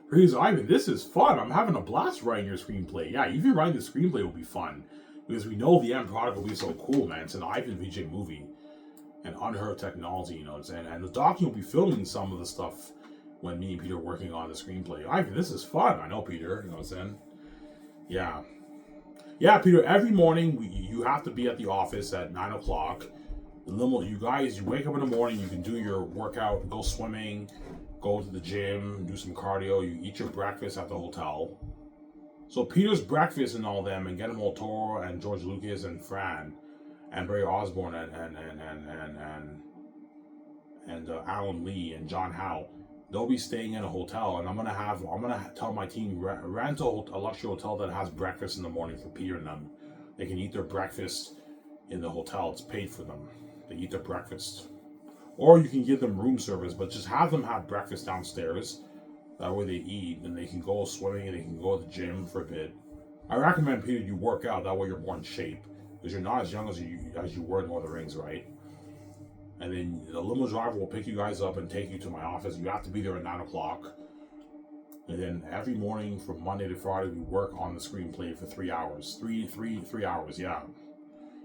Praise Ivan, this is fun. I'm having a blast writing your screenplay. Yeah, even writing the screenplay will be fun. Because we know the end product will be so cool, man. It's an Ivan VJ movie. And unheard technology, you know what I'm saying? And the docu will be filming some of the stuff when me and Peter are working on the screenplay. Ivan, this is fun. I know, Peter. You know what I'm saying? Yeah. Yeah, Peter, every morning you have to be at the office at 9 o'clock. You guys, you wake up in the morning, you can do your workout, go swimming, go to the gym, do some cardio, you eat your breakfast at the hotel. So Peter's breakfast and all them, and Guillermo Toro and George Lucas and Fran and Barry Osborne and Alan Lee and John Howe, they'll be staying in a hotel, and I'm gonna tell my team rent a luxury hotel that has breakfast in the morning for Peter and them. They can eat their breakfast in the hotel. It's paid for them. They eat their breakfast. Or you can give them room service, but just have them have breakfast downstairs. That way they eat and they can go swimming and they can go to the gym for a bit. I recommend, Peter, you work out. That way you're more in shape. Because you're not as young as you were in Lord of the Rings, right? And then the limo driver will pick you guys up and take you to my office. You have to be there at 9 o'clock. And then every morning from Monday to Friday, we work on the screenplay for 3 hours. Three hours, yeah.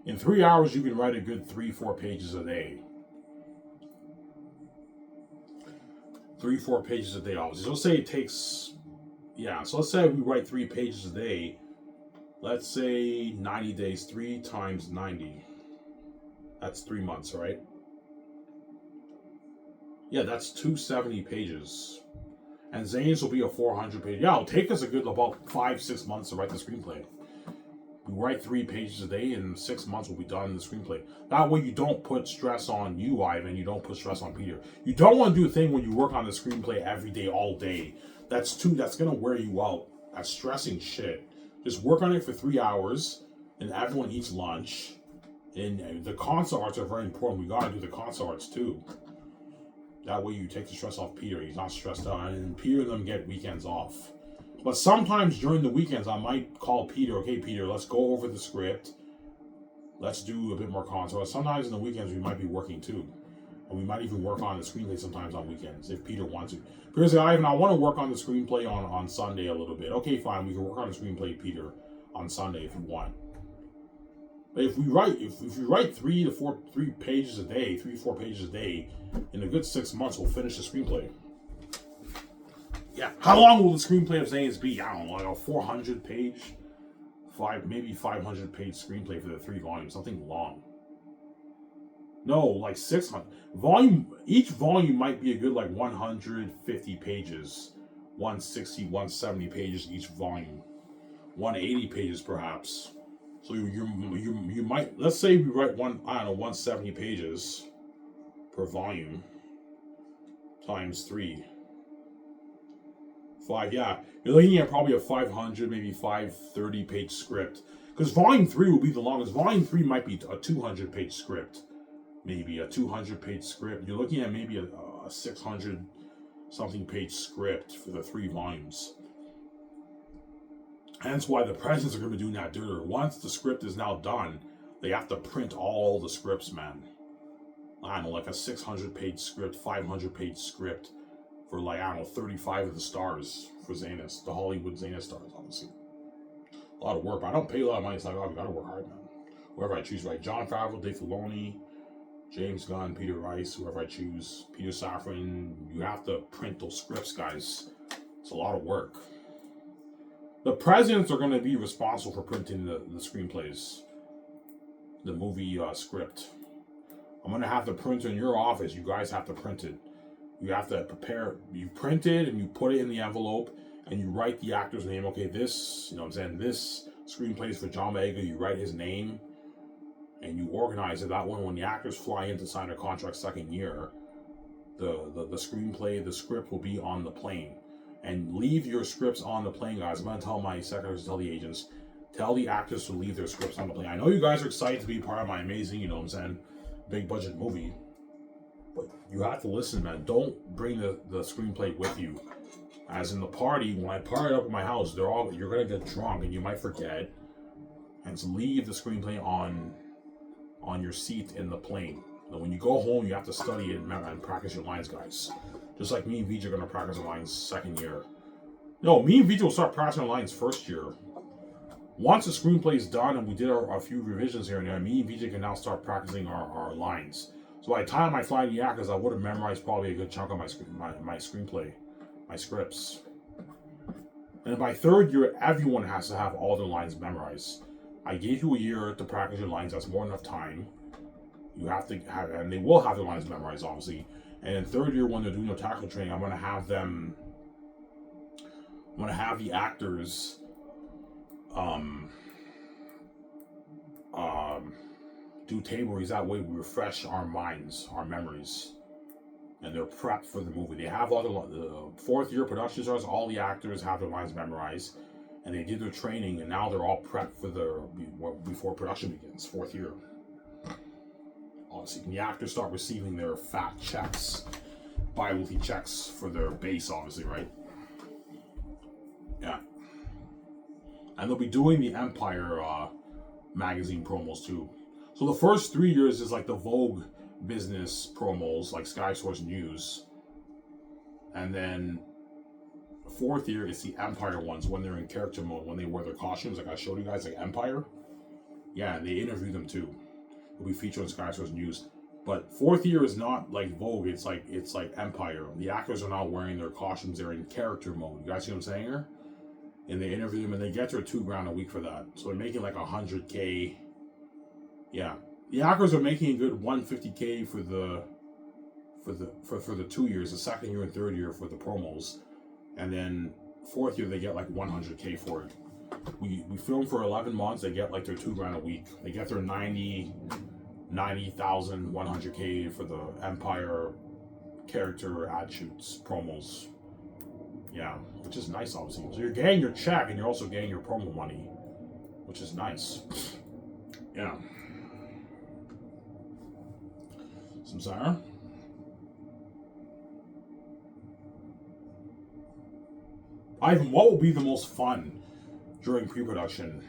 In 3 hours, you can write a good 3-4 pages a day. 3-4 pages a day, obviously. So let's say it takes, so let's say we write 3 pages a day. Let's say 90 days, 3 times 90. That's 3 months, right? Yeah, that's 270 pages. And Xanus will be a 400 page. Yeah, it'll take us a good about 5-6 months to write the screenplay. We write 3 pages a day, and 6 months will be done in the screenplay. That way you don't put stress on you, Ivan. You don't put stress on Peter. You don't want to do a thing when you work on the screenplay every day, all day. That's going to wear you out. That's stressing shit. Just work on it for 3 hours, and everyone eats lunch. And the concept arts are very important. We got to do the concept arts too. That way you take the stress off Peter. He's not stressed out. And Peter and them get weekends off. But sometimes during the weekends, I might call Peter. Okay, Peter, let's go over the script. Let's do a bit more concept. Sometimes in the weekends, we might be working too. And we might even work on the screenplay sometimes on weekends if Peter wants to. Peter says, Ivan, I want to work on the screenplay on Sunday a little bit. Okay, fine. We can work on the screenplay, Peter, on Sunday if you want. If we write 3 pages a day, 3-4 pages a day, in a good 6 months, we'll finish the screenplay. Yeah. How long will the screenplay of Xanus be? I don't know, like a 400 page, maybe 500 page screenplay for the 3 volumes, something long. No, like 600. Each volume might be a good like 150 pages, 160, 170 pages each volume, 180 pages perhaps. So you might, let's say we write 170 pages per volume times 3. 5, yeah. You're looking at probably a 500, maybe 530 page script. Because volume 3 will be the longest. Volume 3 might be a 200 page script. Maybe a 200 page script. You're looking at maybe a 600 something page script for the 3 volumes. Hence why the presidents are going to be doing that dirtier. Once the script is now done, they have to print all the scripts, man. I don't know, like a 600 page script, 500 page script for 35 of the stars for Xanus, the Hollywood Xanus stars, obviously. A lot of work, but I don't pay a lot of money. It's like, oh, we gotta work hard, man. Whoever I choose, right? Jon Favreau, Dave Filoni, James Gunn, Peter Rice, whoever I choose, Peter Safran. You have to print those scripts, guys. It's a lot of work. The presidents are going to be responsible for printing the screenplays, the movie script. I'm going to have to print it in your office. You guys have to print it. You have to prepare. You print it and you put it in the envelope and you write the actor's name. Okay, this, this screenplay is for John Boyega. You write his name and you organize it. That way, when the actors fly in to sign their contract second year, the screenplay, the script will be on the plane. And leave your scripts on the plane, guys. I'm going to tell my secretaries, tell the agents, tell the actors to leave their scripts on the plane. I know you guys are excited to be part of my amazing, big budget movie. But you have to listen, man. Don't bring the screenplay with you. As in the party, when I party up at my house, you're going to get drunk and you might forget. And so leave the screenplay on your seat in the plane. And when you go home, you have to study it and practice your lines, guys. Just like me and Vijay are going to practice our lines second year. No, me and Vijay will start practicing our lines first year. Once the screenplay is done and we did a few revisions here and there, me and Vijay can now start practicing our lines. So by the time I fly to the actors, I would have memorized probably a good chunk of my screenplay, my scripts. And by third year, everyone has to have all their lines memorized. I gave you a year to practice your lines. That's more than enough time. You have to have, and they will have their lines memorized, obviously. And in third year, when they're doing their tactical training, I'm going to have the actors do table reads. That way we refresh our minds, our memories, and they're prepped for the movie. They have all the fourth year production stars, all the actors have their lines memorized, and they did their training, and now they're all prepped for before production begins, fourth year. Obviously, when the actors start receiving their fat checks, bi-weekly checks for their base, obviously, right? Yeah. And they'll be doing the Empire magazine promos too. So the first 3 years is like the Vogue business promos, like Sky Source News. And then fourth year is the Empire ones when they're in character mode, when they wear their costumes, like I showed you guys, like Empire. Yeah, and they interview them too. It'll be featured on Sky Source News. But fourth year is not like Vogue, it's like Empire. The actors are not wearing their costumes, they're in character mode. You guys see what I'm saying here? And they interview them and they get their $2,000 a week for that. So they're making like 100K. Yeah. The actors are making a good 150K for the 2 years, the second year and third year for the promos. And then fourth year they get like 100K for it. We film for 11 months, they get like their $2,000 a week. They get their 90,000, 100K for the Empire character ad shoots, promos. Yeah, which is nice, obviously. So you're getting your check and you're also getting your promo money, which is nice. Yeah. Some Sarah? Ivan, what will be the most fun during pre-production?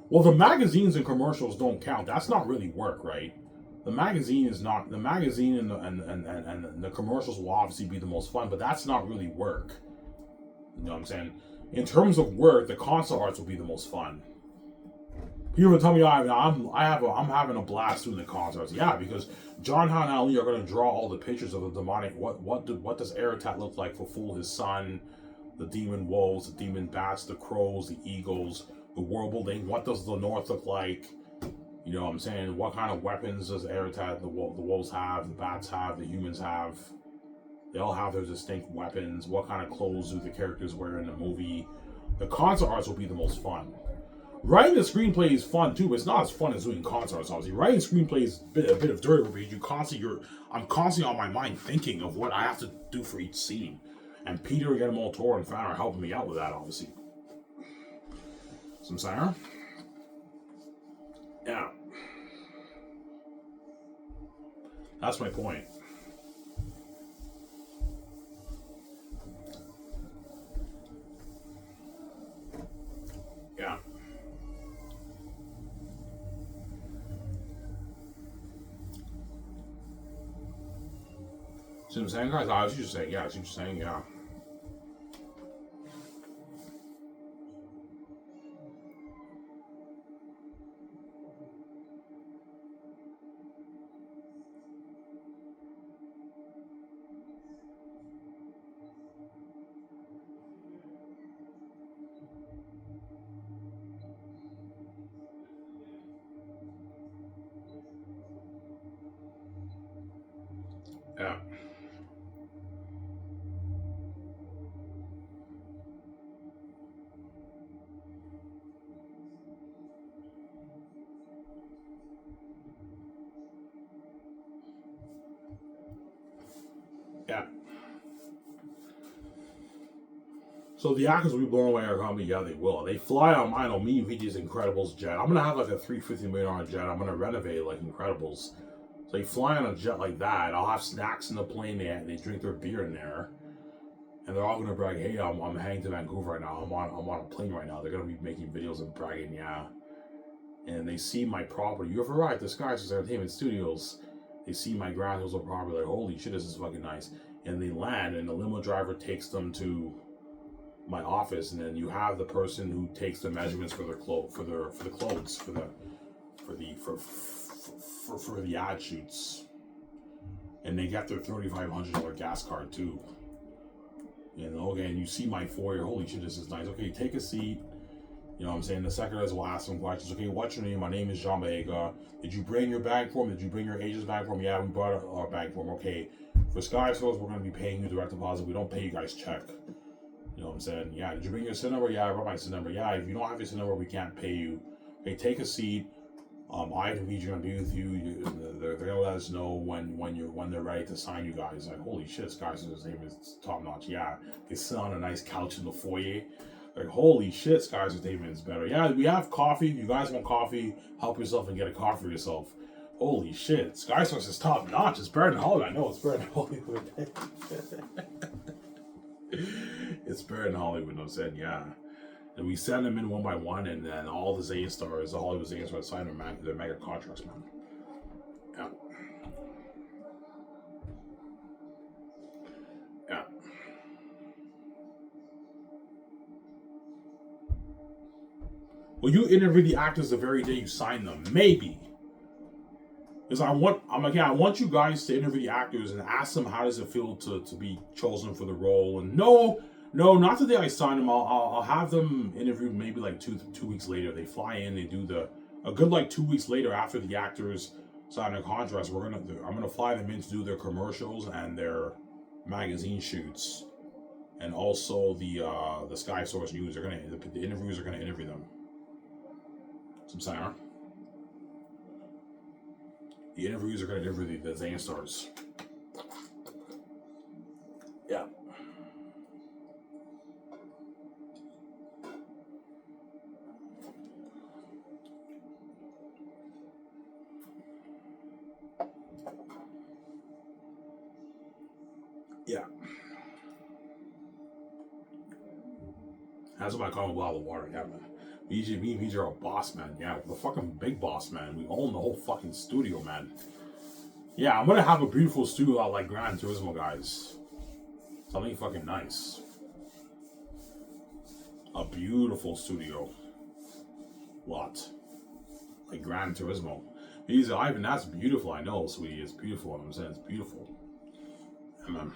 Well, the magazines and commercials don't count. That's not really work, right? The magazine is not. The magazine and the commercials will obviously be the most fun, but that's not really work. You know what I'm saying? In terms of work, the concept arts will be the most fun. People tell me, I'm having a blast doing the concept arts. Yeah, because John Han and Ali are going to draw all the pictures of the demonic. What does Aratat look like for Fool, his son, the demon wolves, the demon bats, the crows, the eagles, the worldbuilding? What does the North look like? You know what I'm saying? What kind of weapons does Aratat, the wolves have, the bats have, the humans have? They all have their distinct weapons. What kind of clothes do the characters wear in the movie? The concept arts will be the most fun. Writing the screenplay is fun too, but it's not as fun as doing concept arts, obviously. Writing screenplay is a bit of dirty work because I'm constantly on my mind thinking of what I have to do for each scene. And Peter and Guillermo del Toro and Fan are helping me out with that, obviously. Some Sarah? Yeah. That's my point. Yeah. See what I'm saying, guys? I was just saying, yeah. See what you're saying, yeah. Yeah. Yeah. So the actors will be blown away our company. Yeah, they will. They fly on mine on me, VG's Incredibles jet. I'm gonna have like a $350 million jet. I'm gonna renovate it like Incredibles. So they fly on a jet like that. I'll have snacks in the plane. They drink their beer in there, and they're all gonna brag, "Hey, I'm heading to Vancouver right now. I'm on a plane right now." They're gonna be making videos and bragging, yeah. And they see my property. You have arrived at Sky Source Entertainment Studios. They see my ground house property. Like, holy shit, this is fucking nice. And they land, and the limo driver takes them to my office, and then you have the person who takes the measurements for their clothes, for the ad shoots, and they get their $3,500 gas card too. And okay, and you see my foyer. Holy shit, this is nice. Okay, take a seat. You know what I'm saying? The secretaries will ask some questions. Okay, what's your name? My name is Jean Baega. Did you bring your bag form? Did you bring your agent's bag form? Yeah, we brought our bag form. Okay, for Sky Source, we're going to be paying you direct deposit. We don't pay you guys check. You know what I'm saying? Yeah, did you bring your SIN number? Yeah, I brought my SIN number. Yeah, if you don't have your SIN number, we can't pay you. Okay, take a seat. I and VG are gonna be with you. They're gonna let us know when they're ready to sign you guys. Like, holy shit, this guy's name is top notch. Yeah, they sit on a nice couch in the foyer. Like, holy shit, Sky's Entertainment is better. Yeah, we have coffee. You guys want coffee? Help yourself and get a coffee for yourself. Holy shit. Sky Source is top notch. It's better than Hollywood. I know it's better than Hollywood. It's better than Hollywood, no said, yeah. And we send them in one by one, and then all the Zane stars, the Hollywood Zane stars, sign their mega contracts, man. Yeah. Yeah. Well, you interview the actors the very day you sign them, maybe. Because I want you guys to interview the actors and ask them how does it feel to be chosen for the role. And no, not the day I sign them. I'll have them interviewed maybe like two weeks later. They fly in, they do a good like 2 weeks later after the actors sign their contracts. I'm gonna fly them in to do their commercials and their magazine shoots, and also the Sky Source News. The interviewers are gonna interview them. Some saying. The interviews are going to interview the Zane stars. Yeah. Yeah. That's what I call him, a bottle of water. Yeah, man. Me and VJ are a boss, man. Yeah, the fucking big boss, man. We own the whole fucking studio, man. Yeah, I'm gonna have a beautiful studio out like Gran Turismo, guys. Something fucking nice. A beautiful studio. What? Like Gran Turismo. He's Ivan, that's beautiful, I know, sweetie. It's beautiful. I'm saying it's beautiful. Yeah, man.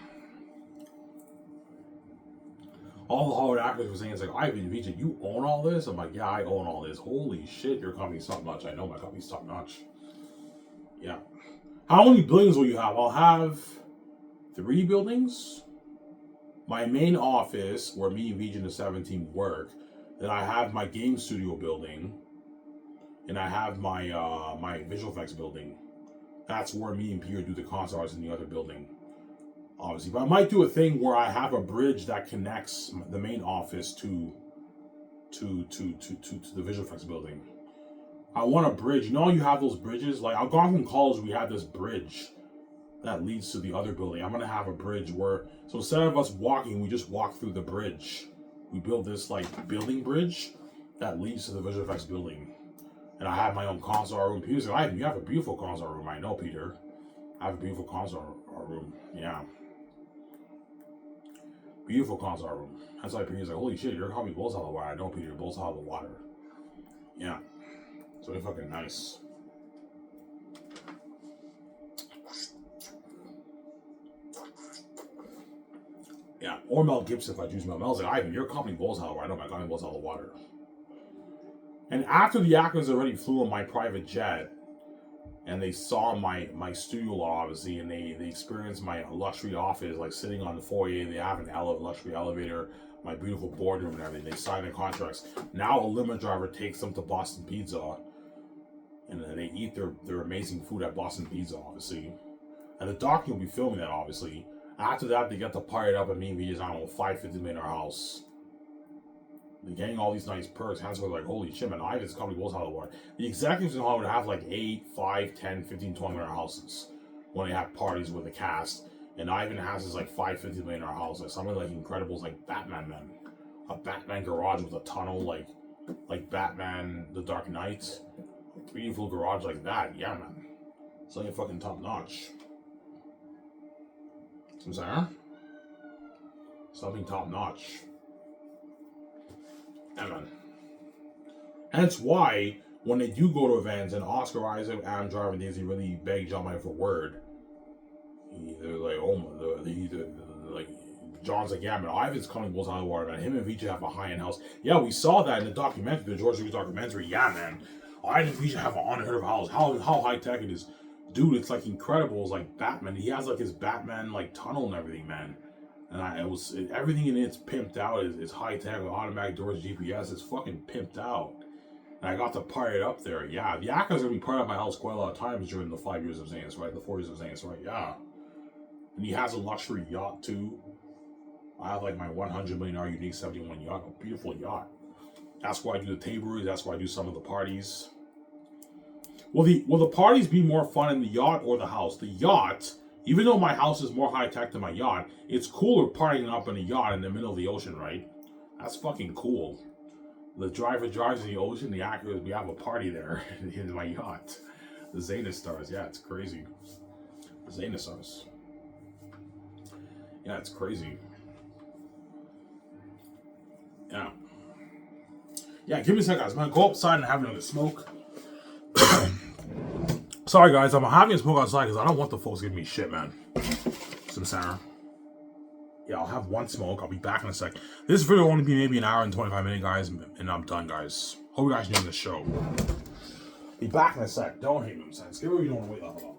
All the Hollywood actors were saying, it's like, Ivan, VJ, you own all this? I'm like, yeah, I own all this. Holy shit, your company's top notch. I know my company's top notch. Yeah. How many buildings will you have? I'll have 3 buildings. My main office, where me and VJ and the 17 work. Then I have my game studio building. And I have my my visual effects building. That's where me and Peter do the concerts in the other building. Obviously, but I might do a thing where I have a bridge that connects the main office to the visual effects building. I want a bridge. You know, you have those bridges. Like Algonquin College, we have this bridge that leads to the other building. I'm gonna have a bridge where, so instead of us walking, we just walk through the bridge. We build this like building bridge that leads to the visual effects building. And I have my own console room. Peter's like, you have a beautiful console room. I know, Peter. I have a beautiful console room. Yeah. Beautiful console room. That's why Peter's like, holy shit, your company blows out the water. I know, Peter, blows out the water. Yeah. So they're fucking nice. Yeah. Or Mel Gibson if I choose Mel. Mel's like, Ivan, your company blows out the water. I know, my company blows out the water. And after the actors already flew on my private jet, and they saw my studio lot, obviously, and they experienced my luxury office, like sitting on the foyer. They have an luxury elevator, my beautiful boardroom and everything. They sign their contracts. Now a limo driver takes them to Boston Pizza, and then they eat their amazing food at Boston Pizza, obviously. And the doc will be filming that, obviously. After that, they get to party it up at me and V's, I don't know, 550 in our house. They're getting all these nice perks. Hands were like, holy shit, man, Ivan's company blows out the water. The executives in Hollywood have like 8, 5, 10, 15, 20 in our houses when they have parties with the cast. And Ivan has his like 550 million in our house. Like something like Incredibles, like Batman, man. A Batman garage with a tunnel, like Batman The Dark Knight. A beautiful garage like that. Yeah, man. Something fucking top notch. I'm sorry? Something top notch. Yeah, man. Hence why, when they do go to events and Oscar Isaac, Adam Driver, and Daisy really beg John Michael for word, they're like, oh my, like, John's like, yeah, man, Ivan's coming blows out of the water, man. Him and VJ have a high-end house. Yeah, we saw that in the documentary, the George Lucas documentary. Yeah, man. Ivan and VJ have an unheard of house. How high-tech it is. Dude, it's like incredible. It's like Batman. He has like his Batman like tunnel and everything, man. And everything in it's pimped out. It's high tech with automatic doors, GPS. It's fucking pimped out. And I got to party it up there. Yeah, the actors are gonna be part of my house quite a lot of times during the 5 years of Xanus, right? The 4 years of Xanus, right? Yeah. And he has a luxury yacht too. I have like my $100 million unique 71 yacht, a beautiful yacht. That's why I do the tables. That's why I do some of the parties. Will the parties be more fun in the yacht or the house? The yacht, even though my house is more high tech than my yacht, it's cooler partying up in a yacht in the middle of the ocean, right? That's fucking cool. The driver drives in the ocean. The actors, we have a party there in my yacht. The Xanus stars, yeah, it's crazy. The Xanus stars, yeah, it's crazy. Yeah, yeah. Give me a second, guys. I'm gonna go outside and have another smoke. Sorry, guys, I'm having a smoke outside because I don't want the folks giving me shit, man. Some Sarah. Yeah, I'll have one smoke. I'll be back in a sec. This video will only be maybe an hour and 25 minutes, guys, and I'm done, guys. Hope you guys enjoyed the show. Be back in a sec. Don't hate me, I'm saying. Skip, you don't want to wait that long.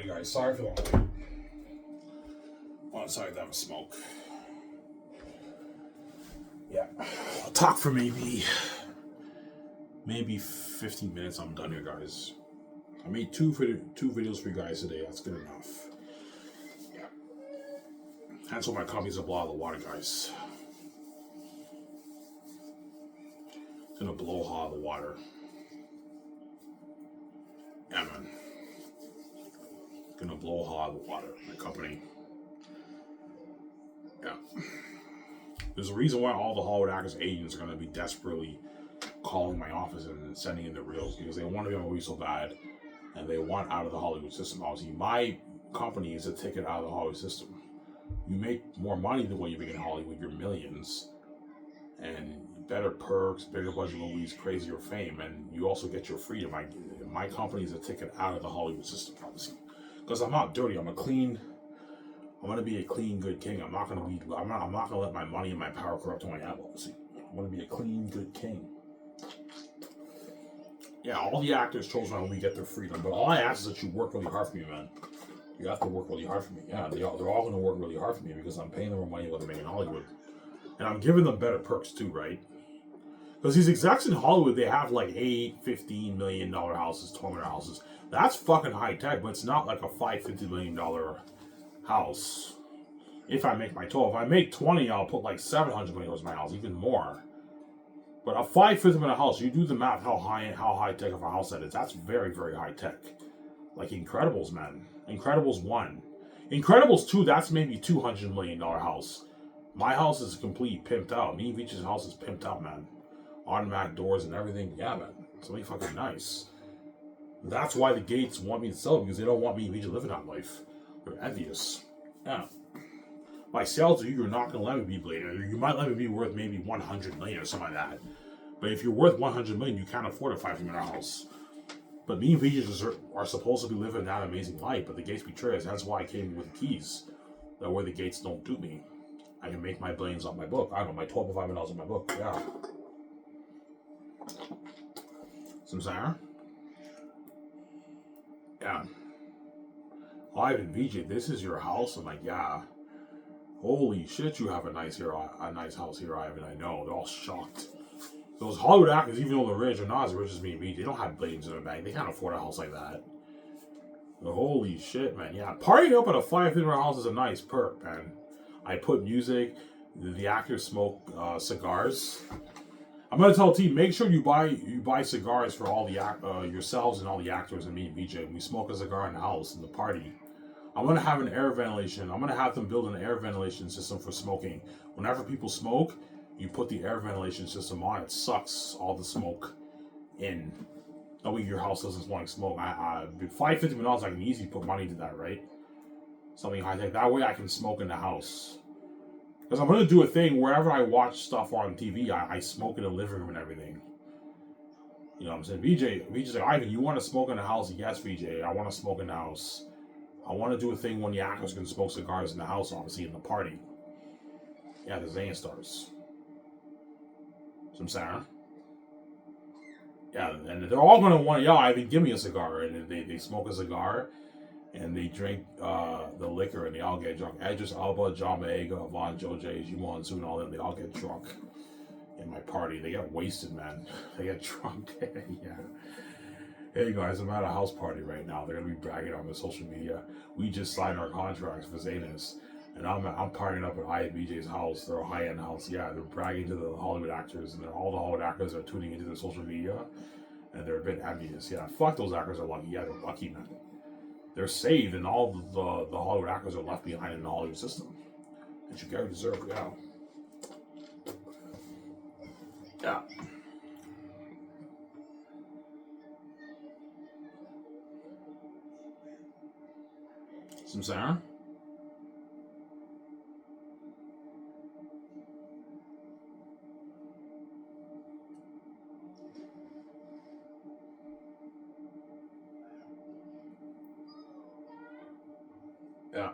Alright, guys. Sorry for the long wait. I decided to have a smoke. Yeah. I'll talk for maybe 15 minutes. I'm done here, guys. I made two videos for you guys today. That's good enough. Yeah. That's what my coffee's a blow out of the water, guys. It's gonna blow hot the water. Yeah, man. Gonna blow hot the water. My company. Yeah. There's a reason why all the Hollywood actors' agents are gonna be desperately calling my office and sending in the reels because they want to be on a movie so bad and they want out of the Hollywood system. Obviously, my company is a ticket out of the Hollywood system. You make more money than what you make in Hollywood. You're millions. And better perks, bigger budget movies, crazier fame, and you also get your freedom. My company is a ticket out of the Hollywood system, obviously. Because I'm not dirty. I'm gonna be a clean, good king. I'm not gonna let my money and my power corrupt who I am, obviously. I'm gonna be a clean, good king. Yeah, all the actors chose my movie get their freedom, but all I ask is that you work really hard for me, man. You have to work really hard for me. Yeah, they're all gonna work really hard for me because I'm paying them more money than what they make in Hollywood. And I'm giving them better perks too, right? Because these execs in Hollywood, they have like $8, $15 million houses, $12 million houses. That's fucking high tech, but it's not like a $550 million house. If I make my 12, if I make 20, I'll put like $700 million in my house, even more. But a $550 million house, you do the math how high tech of a house that is. That's very, very high tech. Like Incredibles, man. Incredibles 1. Incredibles 2, that's maybe $200 million house. My house is completely pimped out. Me and Veach's house is pimped out, man. Automatic doors and everything. Yeah, man. It's really fucking nice. That's why the Gates want me to sell it, because they don't want me and Veach living that life. They're envious. Yeah. If I sell to you, you're not going to let me be bladed. You might let me be worth maybe $100 million or something like that. But if you're worth $100 million, you can't afford a $5 million house. But me and Veach are supposed to be living that amazing life, but the Gates betray us. That's why I came with the keys. That way the Gates don't do me. I can make my billions on my book. I don't know, my $12.5 million on my book. Yeah. Some Sarah? Yeah. Ivan, VJ, this is your house? I'm like, yeah. Holy shit, you have a nice house here, Ivan. I know. They're all shocked. Those Hollywood actors, even though they're rich, are not as rich as me and VJ. They don't have billions in their bank. They can't afford a house like that. But holy shit, man. Yeah, partying up at a $550 house is a nice perk, man. I put music. The actors smoke cigars. I'm gonna tell the team, make sure you buy cigars for all the yourselves and all the actors and me and BJ. We smoke a cigar in the house in the party. I'm gonna have an air ventilation. I'm gonna have them build an air ventilation system for smoking. Whenever people smoke, you put the air ventilation system on. It sucks all the smoke in. That way your house doesn't smell like smoke. $550 million, I can easily put money into that, right? Something high tech. That way I can smoke in the house. Because I'm going to do a thing wherever I watch stuff on TV, I smoke in the living room and everything. You know what I'm saying? VJ's like, Ivan, you want to smoke in the house? Yes, VJ, I want to smoke in the house. I want to do a thing when the actors can smoke cigars in the house, obviously, in the party. Yeah, the Xanus stars. Some Sarah. Yeah, and they're all going to want, Ivan, give me a cigar. And they smoke a cigar. And they drink the liquor and they all get drunk. Edris Alba, John Boyega, Yvonne Joje, Jimon Soon, all them, they all get drunk in my party. They get wasted, man. They get drunk. Yeah. Hey guys, I'm at a house party right now. They're gonna be bragging on the social media. We just signed our contracts for Xanus. And I'm partying up at IBJ's house, their high-end house. Yeah, they're bragging to the Hollywood actors, and all the Hollywood actors are tuning into their social media, and they're a bit envious. Yeah, fuck, those actors are lucky. Yeah, they're lucky, man. They're saved, and all the Hollywood actors are left behind in the Hollywood system. And you gotta deserve, yeah. Yeah. Some Sarah? Yeah.